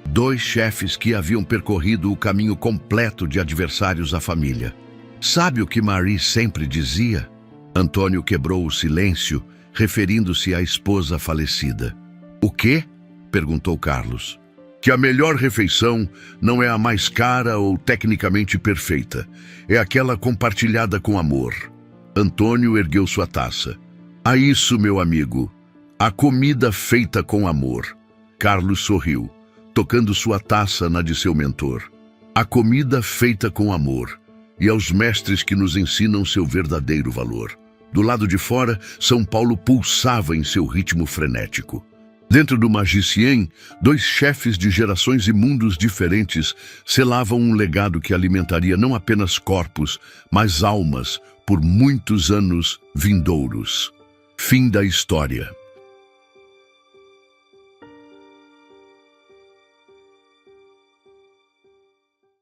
2 chefes que haviam percorrido o caminho completo de adversários à família. Sabe o que Marie sempre dizia? Antônio quebrou o silêncio, referindo-se à esposa falecida. O quê? Perguntou Carlos. Que a melhor refeição não é a mais cara ou tecnicamente perfeita, é aquela compartilhada com amor. Antônio ergueu sua taça. A isso, meu amigo, a comida feita com amor. Carlos sorriu, tocando sua taça na de seu mentor. A comida feita com amor, e aos mestres que nos ensinam seu verdadeiro valor. Do lado de fora, São Paulo pulsava em seu ritmo frenético. Dentro do Magicien, dois chefes de gerações e mundos diferentes selavam um legado que alimentaria não apenas corpos, mas almas por muitos anos vindouros. Fim da história.